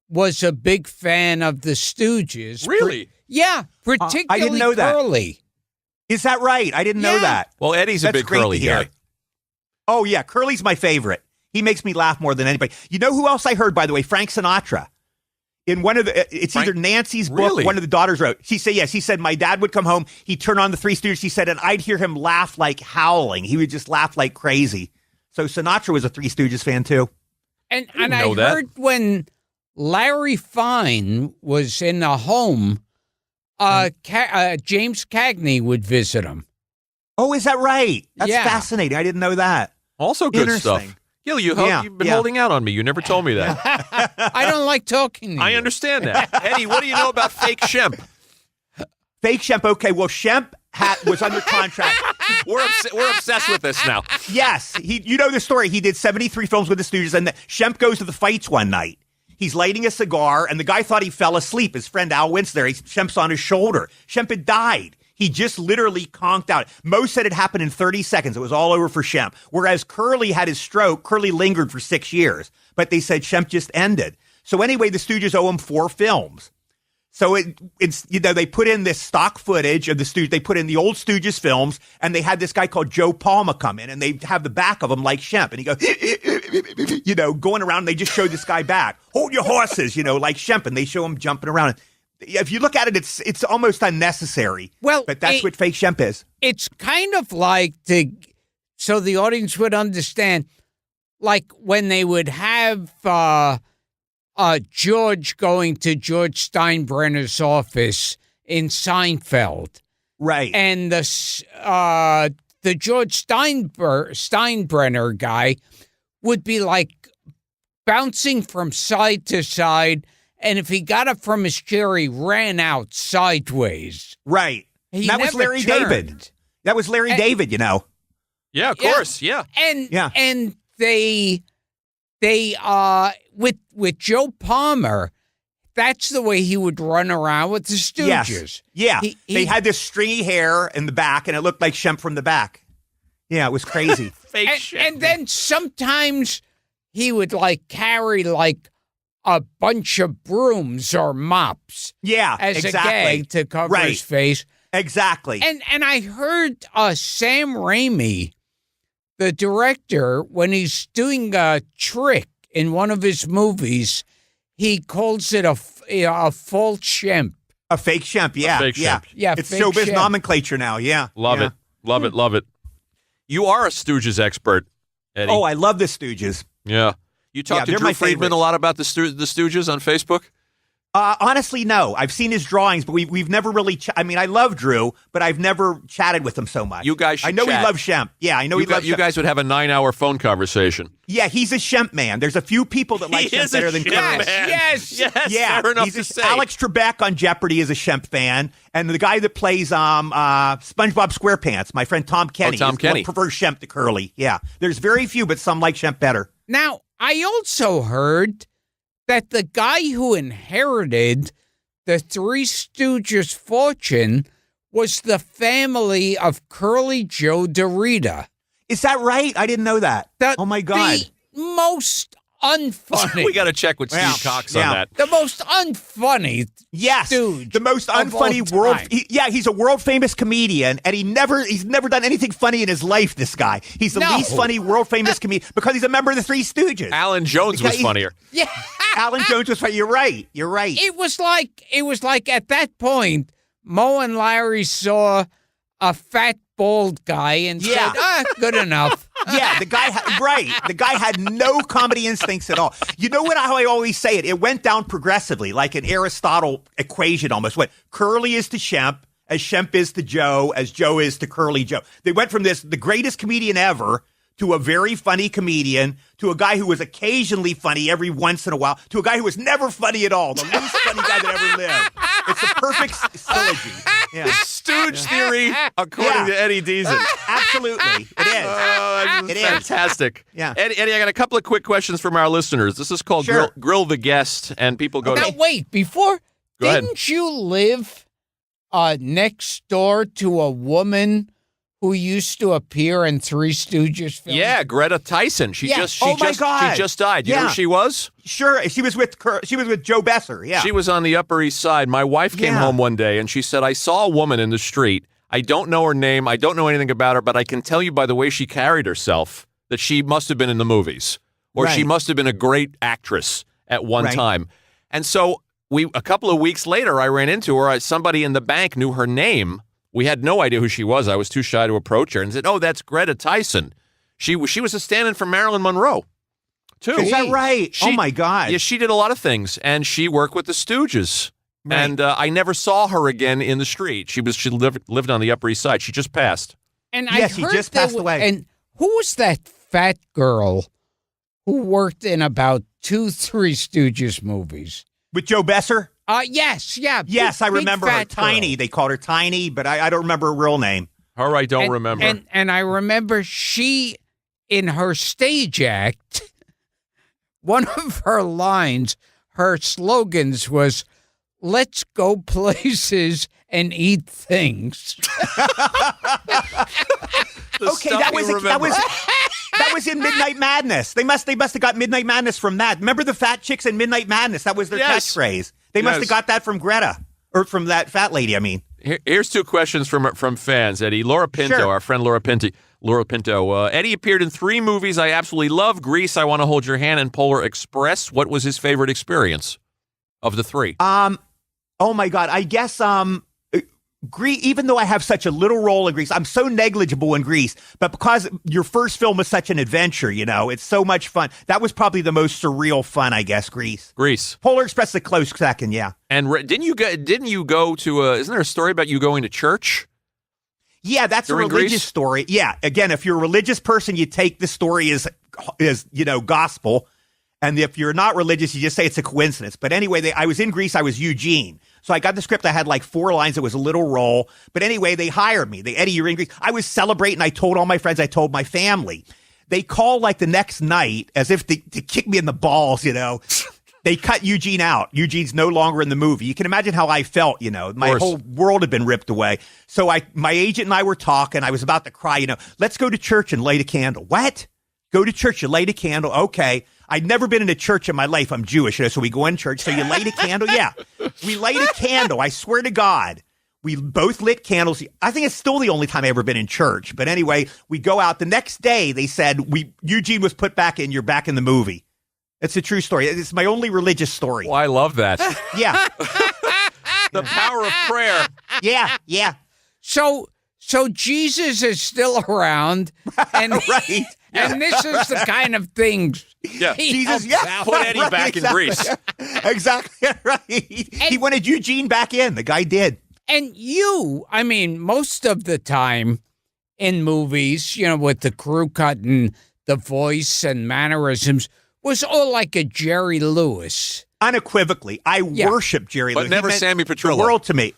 A: was a big fan of the Stooges.
C: Really?
A: Yeah, particularly
B: I didn't know that.
A: Curly.
B: Is that right? I didn't know
A: Yeah.
B: that.
C: Well, Eddie's a
B: That's
C: big
B: great
C: curly
B: to hear.
C: guy.
B: Oh, yeah. Curly's my favorite. He makes me laugh more than anybody. You know who else I heard, by the way? Frank Sinatra. In one of it's either Nancy's book,
C: Really?
B: one of the daughters wrote. She said, yes. He said, my dad would come home. He'd turn on the Three Stooges. He said, and I'd hear him laugh like howling. He would just laugh like crazy. So Sinatra was a Three Stooges fan, too.
A: And
C: didn't
A: I
C: know that.
A: heard when Larry Fine was in the home, James Cagney would visit him.
B: Oh, is that right? That's
A: Yeah.
B: fascinating. I didn't know that.
C: Also good
B: Interesting.
C: stuff. Gil, you've been
B: Yeah.
C: holding out on me. You never told me that.
A: I don't like talking to
C: I
A: you.
C: understand that. Eddie, what do you know about fake Shemp?
B: Fake Shemp. Okay, well, Shemp was under contract.
C: We're obsessed with this now.
B: Yes, you know the story. He did 73 films with the Stooges, and Shemp goes to the fights one night. He's lighting a cigar, and the guy thought he fell asleep. His friend Al Wintz there. Shemp's on his shoulder. Shemp had died. He just literally conked out. Mo said it happened in 30 seconds. It was all over for Shemp. Whereas Curly had his stroke. Curly lingered for 6 years. But they said Shemp just ended. So anyway, the Stooges owe him 4 films. So it's they put in this stock footage of the Stooges. They put in the old Stooges films, and they had this guy called Joe Palma come in, and they have the back of him like Shemp, and he goes, going around. And they just show this guy back. Hold your horses, like Shemp, and they show him jumping around. If you look at it, it's almost unnecessary.
A: Well,
B: but that's what fake Shemp is.
A: It's kind of like so the audience would understand, like when they would have George going to George Steinbrenner's office in Seinfeld,
B: Right.
A: and the George Steinbrenner guy would be like bouncing from side to side. And if he got up from his chair, he ran out sideways.
B: Right.
A: He
B: That was
A: never
B: Larry
A: turned.
B: David. That was Larry David,
C: Yeah, of course. Yeah.
A: And
B: Yeah.
A: and they with Joe Palmer, that's the way he would run around with the Stooges.
B: Yes. Yeah.
A: He-
B: They had this stringy hair in the back, and it looked like Shemp from the back. Yeah, it was crazy.
C: Fake
A: and then sometimes he would like carry like a bunch of brooms or mops
B: Yeah,
A: as
B: exactly.
A: a gag to cover
B: Right.
A: his face.
B: Exactly.
A: And I heard Sam Raimi, the director, when he's doing a trick in one of his movies, he calls it a false Shemp.
B: A fake Shemp, yeah.
C: fake
B: yeah.
C: Shemp.
A: Yeah,
B: It's
A: fake
B: showbiz
A: Shemp.
B: nomenclature now, yeah.
C: Love
B: Yeah.
C: it. Love it. Love it. You are a Stooges expert, Eddie.
B: Oh, I love the Stooges.
C: Yeah. You talk to
B: they're
C: Drew
B: my
C: Friedman
B: favorites.
C: a lot about the Stooges on Facebook?
B: Honestly, no. I've seen his drawings, but we've never really. I mean, I love Drew, but I've never chatted with him so much.
C: You guys should
B: I know
C: chat.
B: he loves Shemp. Yeah, I know he loves
C: You
B: Shemp.
C: guys would have a 9-hour phone conversation.
B: Yeah, he's a Shemp man. There's a few people that like
C: He
B: Shemp
C: is a
B: better than
C: Shemp
B: Chris.
C: man.
A: Yes.
B: Yeah,
C: fair enough
B: he's
C: to
B: a,
C: say.
B: Alex Trebek on Jeopardy is a Shemp fan, and the guy that plays SpongeBob SquarePants, my friend Tom Kenny,
C: Tom Kenny.
B: prefers Shemp to Curly. Yeah, there's very few, but some like Shemp better.
A: Now, I also heard that the guy who inherited the Three Stooges' fortune was the family of Curly Joe DeRita.
B: Is that right? I didn't know that. Oh my God.
A: The most unfunny.
C: We got to check with Steve
B: Yeah.
C: Cox
B: Yeah.
C: on that.
A: The most unfunny.
B: Yes,
A: Stooge
B: the most
A: of
B: unfunny
A: all
B: world.
A: time.
B: He's a world famous comedian, and he's never done anything funny in his life. This guy, he's the
A: No.
B: least funny world famous comedian because he's a member of the Three Stooges.
C: Alan Jones was funnier.
A: Yeah.
B: Alan Jones was funny. You're right. You're right.
A: It was like at that point, Mo and Larry saw a fat bald guy and
B: Yeah.
A: said, good enough.
B: Yeah, the guy, the guy had no comedy instincts at all. You know how I always say it? It went down progressively, like an Aristotle equation almost. What Curly is to Shemp, as Shemp is to Joe, as Joe is to Curly Joe. They went from the greatest comedian ever to a very funny comedian, to a guy who was occasionally funny every once in a while, to a guy who was never funny at all, the least funny guy that ever lived. It's a perfect syllogy. Yeah.
C: Stooge theory, according to Eddie Deezen.
B: Absolutely. It is.
C: Oh,
B: It is.
C: fantastic.
B: Yeah.
C: Eddie, I got a couple of quick questions from our listeners. This is called
B: Sure.
C: Grill the Guest, and people go
A: Now,
C: to...
A: wait, before,
C: Go ahead.
A: didn't you live next door to a woman who used to appear in Three Stooges films?
C: Yeah, Greta Tyson. She
A: Yeah.
C: just
B: Oh, my God.
C: she just died. You know
B: Yeah.
C: who she was?
B: Sure. She was with Joe Besser. Yeah.
C: She was on the Upper East Side. My wife came
B: Yeah.
C: home one day and she said, I saw a woman in the street. I don't know her name. I don't know anything about her, but I can tell you by the way she carried herself that she must have been in the movies or she
B: Right.
C: must have been a great actress at one
B: Right.
C: time. And so a couple of weeks later, I ran into her. Somebody in the bank knew her name. We had no idea who she was. I was too shy to approach her and said, oh, that's Greta Tyson. She was a stand-in for Marilyn Monroe, too.
B: Is that right?
C: She-
B: Oh my God.
C: Yeah, she did a lot of things, and she worked with the Stooges.
B: Right.
C: And I never saw her again in the street. She lived on the Upper East Side. She just passed.
A: And
B: Yes,
A: I
B: she
A: heard
B: just
A: there
B: passed away.
A: And who was that fat girl who worked in about 2 Three Stooges movies?
B: With Joe Besser?
A: Yes, yeah.
B: Yes, I
A: big
B: remember her.
A: fat girl.
B: Tiny. They called her Tiny, but I don't remember her real name.
C: Her, I don't
A: And-
C: remember.
A: And I remember she, in her stage act, one of her lines, her slogans was, "Let's go places and eat things."
C: The
B: Okay,
C: stuff
B: that
C: you
B: was
C: remember.
B: that was in Midnight Madness. They must have got Midnight Madness from that. Remember the fat chicks in Midnight Madness? That was their
C: Yes.
B: catchphrase. They must
C: Yes.
B: have got that from Greta or from that fat lady. I mean,
C: Here's 2 questions from fans, Eddie. Laura Pinto,
B: Sure.
C: our friend Laura Pinto. Eddie appeared in 3 movies I absolutely love: Grease, I Want to Hold Your Hand, and Polar Express. What was his favorite experience of the 3?
B: oh my God, I guess Grease. Even though I have such a little role in Grease, I'm so negligible in Grease. But because your first film was such an adventure, it's so much fun. That was probably the most surreal fun, I guess. Grease. Polar Express is a close second. Yeah.
C: And didn't you go to? Isn't there a story about you going to church?
B: Yeah, that's
C: During
B: a religious
C: Grease?
B: story. Yeah, again, if you're a religious person, you take the story as gospel, and if you're not religious, you just say it's a coincidence. But anyway, I was in Greece. I was Eugene, so I got the script. I had like 4 lines. It was a little role, but anyway, they hired me. Eddie, you're in Greece. I was celebrating. I told all my friends. I told my family. They called like the next night as if to kick me in the balls. They cut Eugene out. Eugene's no longer in the movie. You can imagine how I felt, my
C: course.
B: whole world had been ripped away. So my agent and I were talking. I was about to cry, let's go to church and light a candle. What? Go to church, you light a candle. Okay. I'd never been in a church in my life. I'm Jewish, so we go in church. So you light a candle? Yeah. We light a candle. I swear to God. We both lit candles. I think it's still the only time I've ever been in church. But anyway, we go out. The next day, they said, Eugene was put back in. You're back in the movie. It's a true story. It's my only religious story.
C: Well, I love that.
B: Yeah.
C: The power of prayer.
B: Yeah.
A: So Jesus is still around, and
B: Right.
A: and this is the kind of things
C: Yeah.
B: Jesus,
C: Put Eddie
B: right,
C: back
B: exactly.
C: in Greece.
B: Exactly right. He wanted Eugene back in. The guy did.
A: And you, I mean, most of the time in movies, with the crew cut and the voice and mannerisms, was all like a Jerry Lewis.
B: Unequivocally, I worship Jerry Lewis.
C: But never
B: He meant
C: Sammy Petrillo.
B: the world to me.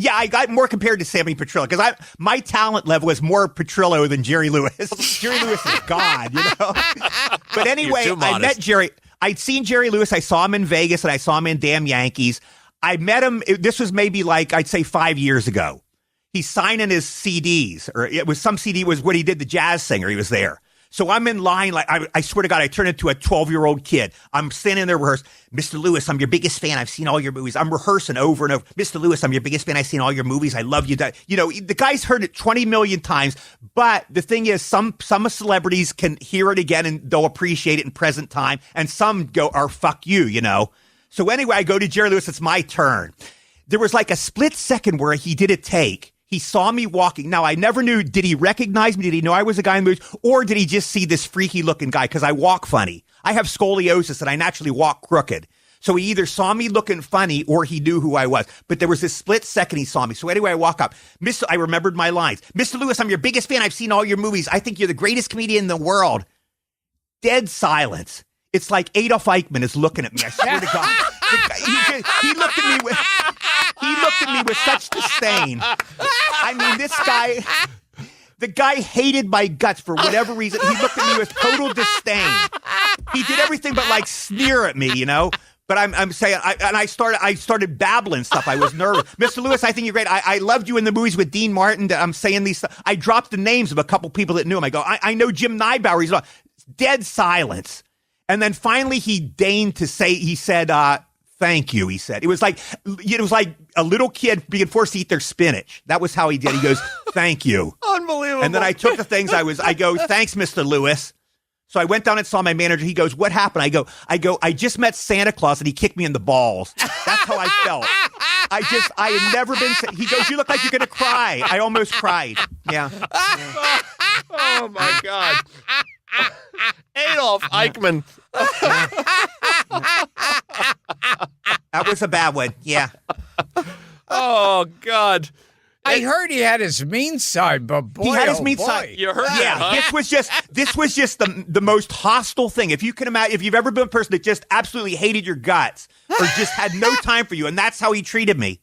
B: Yeah, I got more compared to Sammy Petrillo because my talent level is more Petrillo than Jerry Lewis. Jerry Lewis is God, But anyway,
C: You're too
B: I
C: modest.
B: met Jerry. I'd seen Jerry Lewis. I saw him in Vegas and I saw him in Damn Yankees. I met him. This was maybe I'd say 5 years ago. He's signing his CDs, or it was some CD was what he did, the jazz singer. He was there. So I'm in line, I swear to God, I turned into a 12-year-old kid. I'm standing there rehearsing. Mr. Lewis, I'm your biggest fan. I've seen all your movies. I'm rehearsing over and over. Mr. Lewis, I'm your biggest fan. I've seen all your movies. I love you. The guy's heard it 20 million times. But the thing is, some celebrities can hear it again and they'll appreciate it in present time. And some are fuck you, So anyway, I go to Jerry Lewis. It's my turn. There was a split second where he did a take. He saw me walking. Now, I never knew, did he recognize me? Did he know I was a guy in the movies? Or did he just see this freaky looking guy? Because I walk funny. I have scoliosis and I naturally walk crooked. So he either saw me looking funny or he knew who I was. But there was this split second he saw me. So anyway, I walk up. I remembered my lines. Mr. Lewis, I'm your biggest fan. I've seen all your movies. I think you're the greatest comedian in the world. Dead silence. It's like Adolf Eichmann is looking at me. I swear to God. He looked at me with such disdain. I mean, this guy, the guy hated my guts for whatever reason. He looked at me with total disdain. He did everything but sneer at me, But I'm saying, I started babbling stuff. I was nervous. Mr. Lewis, I think you're great. I loved you in the movies with Dean Martin. I'm saying these stuff. I dropped the names of a couple people that knew him. I go, I know Jim Neibauer. He's dead silence. And then finally he deigned to say, he said, thank you, he said. It was like a little kid being forced to eat their spinach. That was how he did. He goes, thank you.
C: Unbelievable.
B: And then I took the things I go, thanks, Mr. Lewis. So I went down and saw my manager. He goes, what happened? I go, I just met Santa Claus and he kicked me in the balls. That's how I felt. I had never been, he goes, you look like you're going to cry. I almost cried. Yeah.
C: Oh, my God. Adolf Eichmann.
B: That was a bad one. Yeah.
C: Oh, God.
A: I heard he had his mean side, but boy,
B: he had his
A: oh
B: mean
A: boy.
B: side.
C: You heard that,
B: Yeah,
C: huh?
B: this was just the most hostile thing. If you can imagine, if you've ever been a person that just absolutely hated your guts or just had no time for you, and that's how he treated me.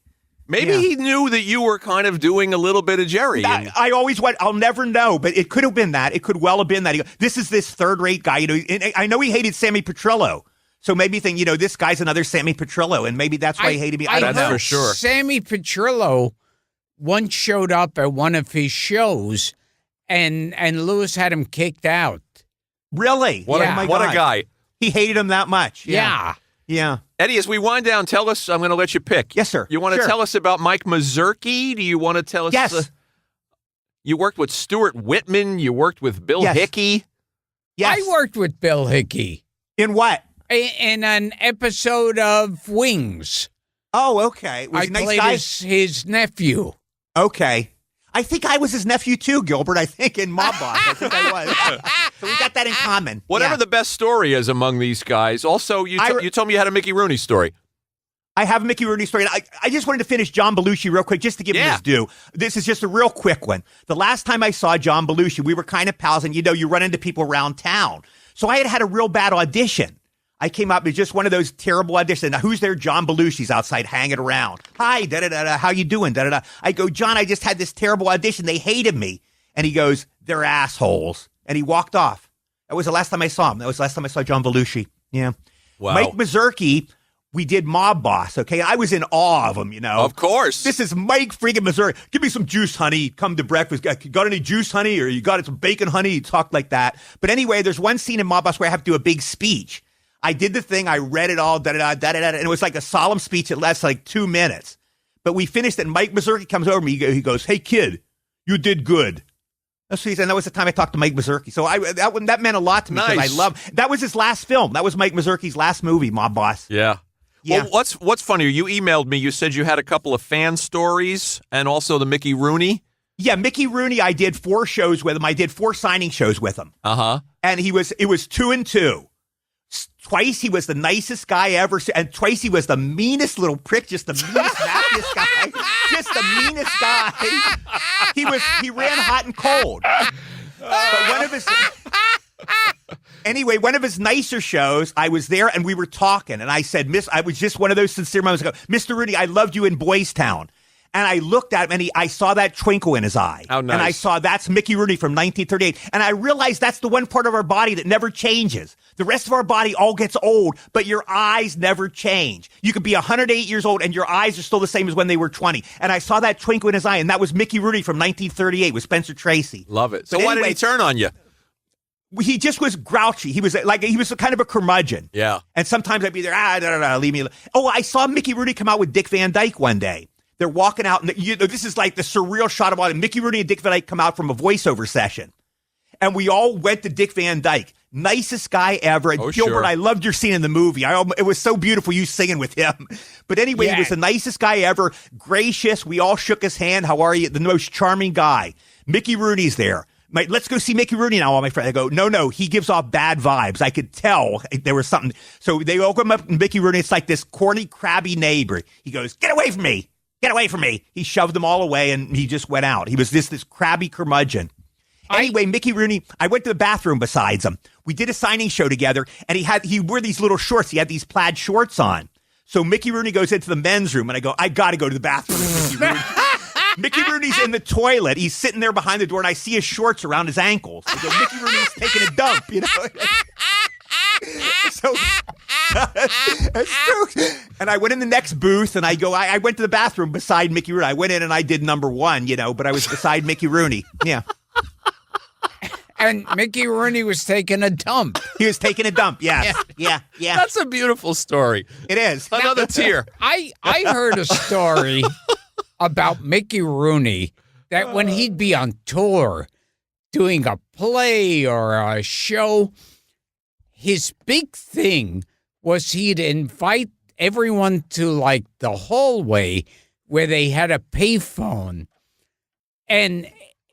C: Maybe he knew that you were kind of doing a little bit of Jerry.
B: I always went, I'll never know, but it could have been that. It could well have been that. He goes, this is this third-rate guy. And I know he hated Sammy Petrillo. So maybe think, this guy's another Sammy Petrillo, and maybe that's why he hated me. I don't
C: That's
B: know.
C: for sure.
A: Sammy Petrillo once showed up at one of his shows, and Lewis had him kicked out.
B: Really?
C: What
B: Oh my
C: a
B: God.
C: guy.
B: He hated him that much.
A: Yeah.
B: Yeah.
C: Eddie, as we wind down, tell us, I'm going to let you pick.
B: Yes, sir.
C: You want to
B: Sure.
C: tell us about Mike Mazurki? Do you want to tell us?
B: Yes.
C: You worked with Stuart Whitman. You worked with Bill
B: Yes.
C: Hickey.
B: Yes.
A: I worked with Bill Hickey
B: In what?
A: in an episode of Wings.
B: Oh, okay. Was
A: I
B: he a nice
A: played
B: guy?
A: his nephew.
B: Okay. I think I was his nephew too, Gilbert. I think in Mob Boss. I think I was. So we got that in common.
C: Whatever
B: Yeah.
C: the best story is among these guys. Also, you told me you had a Mickey Rooney story.
B: I have a Mickey Rooney story. And I just wanted to finish John Belushi real quick, just to give him his due. This is just a real quick one. The last time I saw John Belushi, we were kind of pals, and you run into people around town. So I had a real bad audition. I came up, it was just one of those terrible auditions. Now, who's there? John Belushi's outside hanging around. Hi, da-da-da-da, how you doing? Da-da-da. I go, John, I just had this terrible audition. They hated me. And he goes, they're assholes. And he walked off. That was the last time I saw him. That was the last time I saw John Belushi. Yeah.
C: Wow.
B: Mike Mazurki, we did Mob Boss, okay? I was in awe of him,
C: Of course.
B: This is Mike freaking Mazurki. Give me some juice, honey. Come to breakfast. Got any juice, honey? Or you got some bacon, honey? He talked like that. But anyway, there's one scene in Mob Boss where I have to do a big speech. I did the thing. I read it all, da-da-da, and it was like a solemn speech. It lasted like 2 minutes. But we finished it, and Mike Mazurki comes over to me. He goes, hey, kid, you did good. That's what he said. And that was the time I talked to Mike Mazurki. So that meant a lot to me because
C: Nice.
B: I love. That was his last film. That was Mike Mazurki's last movie, Mob Boss.
C: Yeah.
B: Yeah.
C: Well, what's funnier? You emailed me. You said you had a couple of fan stories and also the Mickey Rooney.
B: Yeah, Mickey Rooney, I did 4 shows with him. I did 4 signing shows with him.
C: Uh-huh.
B: And it was 2 and 2. Twice he was the nicest guy ever, and twice he was the meanest little prick, just the meanest, nastiest guy, just the meanest guy. He ran hot and cold. But one of his nicer shows, I was there and we were talking, and I said, I was just one of those sincere moments ago, Mr. Rooney, I loved you in Boys Town. And I looked at him, and I saw that twinkle in his eye.
C: How nice.
B: And I saw that's Mickey Rooney from 1938. And I realized that's the one part of our body that never changes. The rest of our body all gets old, but your eyes never change. You could be 108 years old, and your eyes are still the same as when they were 20. And I saw that twinkle in his eye, and that was Mickey Rooney from 1938 with Spencer Tracy.
C: Love it. So
B: but
C: why did he turn on you?
B: He just was grouchy. He was kind of a curmudgeon.
C: Yeah.
B: And sometimes I'd be there, leave me alone. Oh, I saw Mickey Rooney come out with Dick Van Dyke one day. They're walking out, and this is like the surreal shot of all. And Mickey Rooney and Dick Van Dyke come out from a voiceover session, and we all went to Dick Van Dyke, nicest guy ever. And Gilbert,
C: sure.
B: I loved your scene in the movie. It was so beautiful, you singing with him. But anyway, He was the nicest guy ever, gracious. We all shook his hand. How are you? The most charming guy. Mickey Rooney's there. Let's go see Mickey Rooney now, all my friends. I go, no, he gives off bad vibes. I could tell there was something. So they woke him up, and Mickey Rooney, it's like this corny, crabby neighbor. He goes, get away from me. Get away from me. He shoved them all away, and he just went out. He was this crabby curmudgeon. Anyway, Mickey Rooney, I went to the bathroom besides him. We did a signing show together, and he wore these little shorts. He had these plaid shorts on. So Mickey Rooney goes into the men's room, and I go, I got to go to the bathroom with Mickey Rooney. Mickey Rooney's in the toilet. He's sitting there behind the door, and I see his shorts around his ankles. I go, Mickey Rooney's taking a dump, So, and I went in the next booth, and I went to the bathroom beside Mickey Rooney. I went in and I did number one, but I was beside Mickey Rooney. Yeah.
A: And Mickey Rooney was taking a dump.
B: He was taking a dump, yes. Yeah.
C: That's a beautiful story.
B: It is.
C: Another tear.
A: I heard a story about Mickey Rooney that when he'd be on tour doing a play or a show, his big thing was he'd invite everyone to like the hallway where they had a payphone, and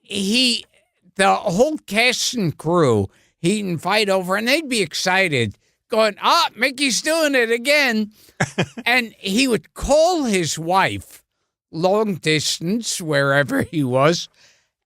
A: the whole cast and crew he'd invite over, and they'd be excited, going, Mickey's doing it again. And he would call his wife long distance, wherever he was,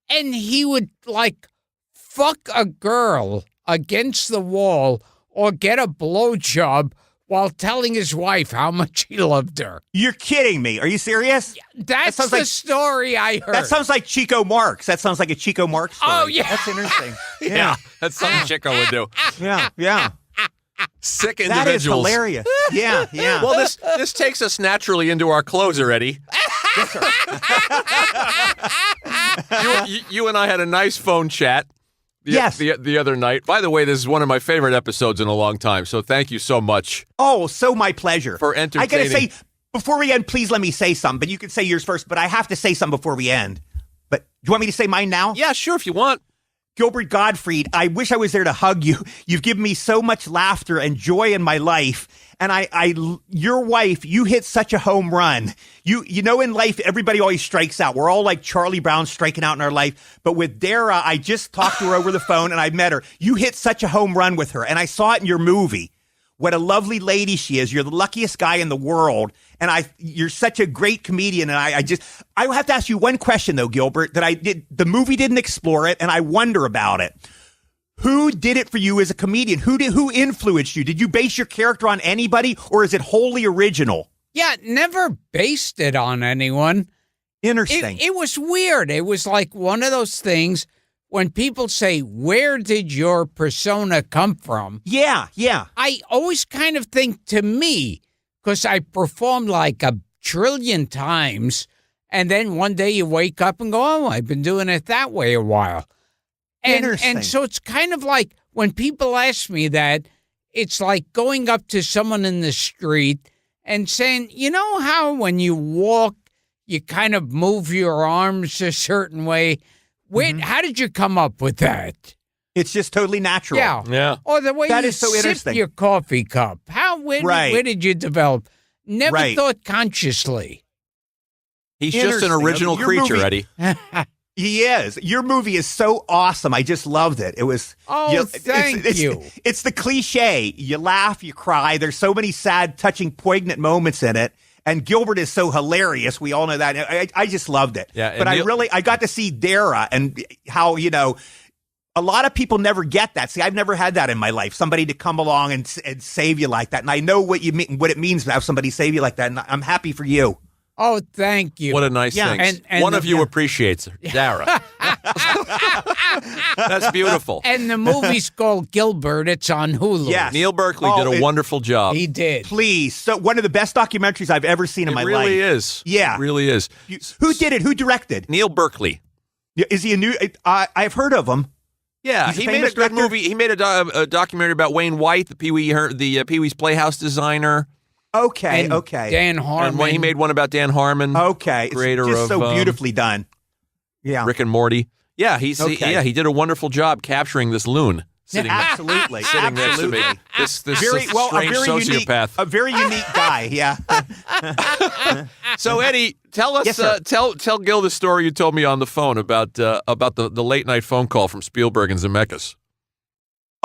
A: and he would like fuck a girl against the wall or get a blowjob while telling his wife how much he loved her.
B: You're kidding me. Are you serious?
A: That's the story I heard.
B: That sounds like Chico Marx. That sounds like a Chico Marx story.
A: Oh, yeah.
B: That's interesting.
C: Yeah, that's something Chico would do.
B: Yeah.
C: Sick individuals.
B: That is hilarious. Yeah.
C: Well, this takes us naturally into our closer, Eddie.
B: Yes, sir.
C: You and I had a nice phone chat. The other night. By the way, this is one of my favorite episodes in a long time, so thank you so much.
B: Oh, so my pleasure.
C: For entertaining.
B: I gotta say, before we end, please let me say something, but you can say yours first, but I have to say something before we end. But do you want me to say mine now?
C: Yeah, sure, if you want.
B: Gilbert Gottfried, I wish I was there to hug you. You've given me so much laughter and joy in my life. And your wife, you hit such a home run. You know, in life, everybody always strikes out. We're all like Charlie Brown striking out in our life. But with Dara, I just talked to her over the phone and I met her. You hit such a home run with her. And I saw it in your movie. What a lovely lady she is. You're the luckiest guy in the world. And you're such a great comedian. And I have to ask you one question though, Gilbert, the movie didn't explore it and I wonder about it. Who did it for you as a comedian? Who influenced you? Did you base your character on anybody or is it wholly original?
A: Yeah, never based it on anyone.
B: Interesting.
A: It was weird. It was like one of those things when people say, where did your persona come from?
B: Yeah.
A: I always kind of think to me, because I performed like a trillion times, and then one day you wake up and go, oh, I've been doing it that way a while. And so it's kind of like when people ask me that, it's like going up to someone in the street and saying, you know how when you walk, you kind of move your arms a certain way? How did you come up with that?
B: It's just totally natural.
A: Yeah. Or the way
B: that
A: you
B: is so
A: sip
B: interesting.
A: your coffee cup. Where did you develop? Never thought consciously.
C: He's just an original creature, Eddie.
B: He is. Your movie is so awesome. I just loved it. It was.
A: Thank you.
B: It's the cliche. You laugh, you cry. There's so many sad, touching, poignant moments in it. And Gilbert is so hilarious. We all know that. I just loved it.
C: Yeah,
B: but I got to see Dara and how, a lot of people never get that. See, I've never had that in my life. Somebody to come along and save you like that. And I know what it means to have somebody save you like that. And I'm happy for you.
A: Oh, thank you.
C: What a nice thing.
A: And
C: one of you appreciates Dara. That's beautiful.
A: And the movie's called Gilbert. It's on Hulu.
B: Yes.
C: Neil Berkeley did a wonderful job.
A: He did.
B: Please. So one of the best documentaries I've ever seen in my life.
C: It really is.
B: Yeah.
C: It really is.
B: Who did it? Who directed?
C: Neil Berkeley.
B: Is he a new? I've heard of him.
C: Yeah,
B: He's a
C: he made a
B: famous
C: good
B: director?
C: movie. He made a documentary about Wayne White, the Pee-wee's Playhouse designer.
B: Okay.
A: And
B: Okay.
A: Dan Harmon.
C: And he made one about Dan Harmon.
B: Okay.
C: Creator
B: it's just
C: of
B: so beautifully done. Yeah.
C: Rick and Morty. Yeah, he did a wonderful job capturing this loon.
B: Absolutely.
C: Sitting next to me. This strange sociopath.
B: A very unique guy. Yeah.
C: So Eddie, tell us,
B: Yes, sir.
C: tell Gil the story you told me on the phone about the late night phone call from Spielberg and Zemeckis.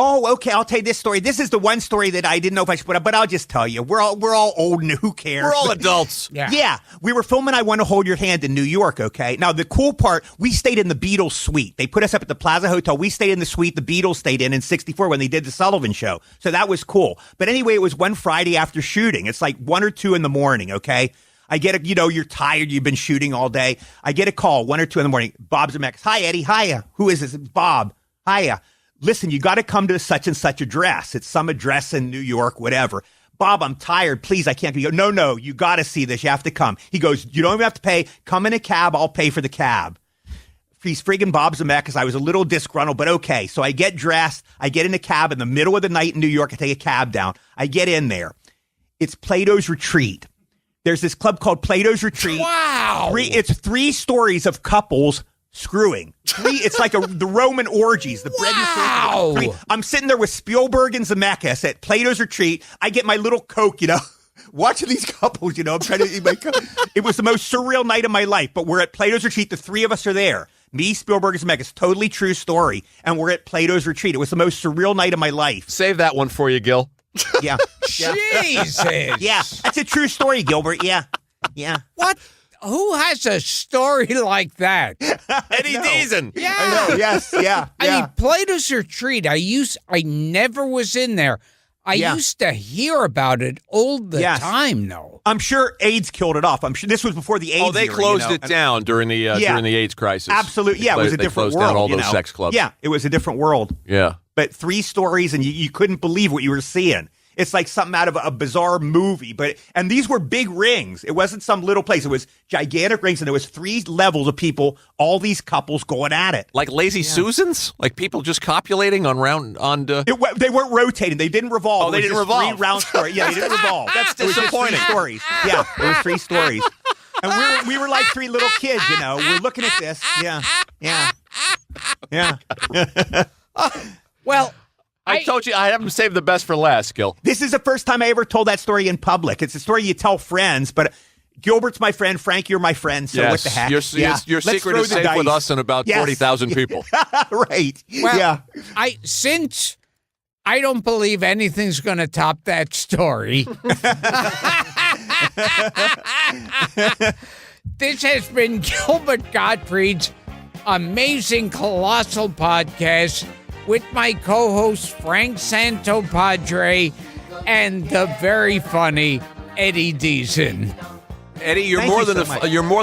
B: Oh, okay. I'll tell you this story. This is the one story that I didn't know if I should put up, but I'll just tell you. We're all old and who cares?
C: We're all adults.
B: Yeah. We were filming I Want to Hold Your Hand in New York, okay? Now, the cool part, we stayed in the Beatles suite. They put us up at the Plaza Hotel. We stayed in the suite the Beatles stayed in '64 when they did the Sullivan Show. So that was cool. But anyway, it was one Friday after shooting. It's like 1 or 2 in the morning, okay? I get you're tired. You've been shooting all day. I get a call, 1 or 2 in the morning. Bob Zemeckis. Hi, Eddie. Hiya. Who is this? Bob. Hiya. Listen, you got to come to such and such address. It's some address in New York, whatever. Bob, I'm tired. Please, I can't go. No, you got to see this. You have to come. He goes, you don't even have to pay. Come in a cab. I'll pay for the cab. He's friggin' Bob Zemeckis. I was a little disgruntled, but okay. So I get dressed. I get in a cab in the middle of the night in New York. I take a cab down. I get in there. It's Plato's Retreat. There's this club called Plato's Retreat.
A: Wow.
B: It's 3 stories of couples screwing. It's like the Roman orgies. The bread and circle. I'm sitting there with Spielberg and Zemeckis at Plato's Retreat. I get my little Coke, watching these couples, I'm trying to eat my Coke. It was the most surreal night of my life, but we're at Plato's Retreat. The 3 of us are there. Me, Spielberg, and Zemeckis. Totally true story. And we're at Plato's Retreat. It was the most surreal night of my life.
C: Save that one for you, Gil.
B: Yeah.
A: Jesus.
B: Yeah. That's a true story, Gilbert. Yeah. Yeah.
A: What? Who has a story like that?
C: Eddie Deezen.
A: Yeah.
B: I know. Yes. Yeah.
A: I mean, Plato's Retreat. I never was in there. I used to hear about it all the time, though.
B: I'm sure AIDS killed it off. I'm sure this was before the AIDS.
C: Oh, they
B: era,
C: closed it down during the AIDS crisis.
B: Absolutely. Yeah, it was a different world.
C: Down all those sex clubs.
B: Yeah, it was a different world.
C: Yeah.
B: But 3 stories, and you couldn't believe what you were seeing. It's like something out of a bizarre movie. And these were big rings. It wasn't some little place. It was gigantic rings, and there was 3 levels of people, all these couples going at it.
C: Like Lazy Susans? Like people just copulating
B: They weren't rotating. They didn't revolve.
C: Oh, they didn't revolve.
B: 3 round stories. Yeah, they didn't revolve.
C: That's disappointing.
B: It was just 3 stories. Yeah, it was 3 stories. And we were like 3 little kids, We're looking at this. Yeah.
A: Well,
C: I told you I haven't saved the best for last, Gil.
B: This is the first time I ever told that story in public. It's a story you tell friends, but Gilbert's my friend. Frank, you're my friend, so what the heck?
C: Your secret is safe with us and about 40,000 people.
B: Right.
A: Well, since I don't believe anything's going to top that story, this has been Gilbert Gottfried's amazing Colossal podcast with my co-host Frank Santopadre and the very funny Eddie Deezen.
C: Eddie, you're more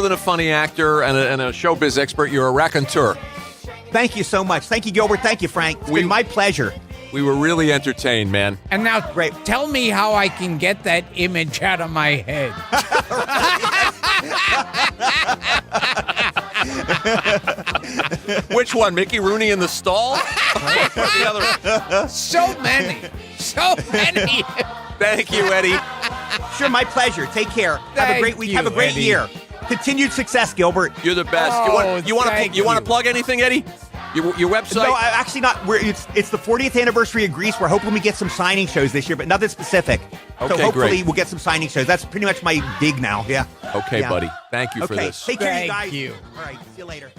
C: than a funny actor and a showbiz expert. You're a raconteur.
B: Thank you so much. Thank you, Gilbert. Thank you, Frank. It's been my pleasure.
C: We were really entertained, man.
A: And now, tell me how I can get that image out of my head.
C: Which one? Mickey Rooney in the stall? The other?
A: So many.
C: Thank you, Eddie.
B: Sure, my pleasure. Take care. Have a great week. Have a great
A: Eddie.
B: year. Continued success, Gilbert.
C: You're the best.
A: Oh,
C: you want to plug anything, Eddie? Your website?
B: No, actually not. It's the 40th anniversary of Grease. We're hoping we get some signing shows this year, but nothing specific.
C: Okay,
B: so hopefully
C: great.
B: we'll get some signing shows. That's pretty much my gig now. Yeah.
C: Okay,
B: Yeah.
C: buddy. Thank you for
B: Okay.
C: this.
B: Take care, you
A: Thank
B: guys.
A: you.
B: All right. See you later.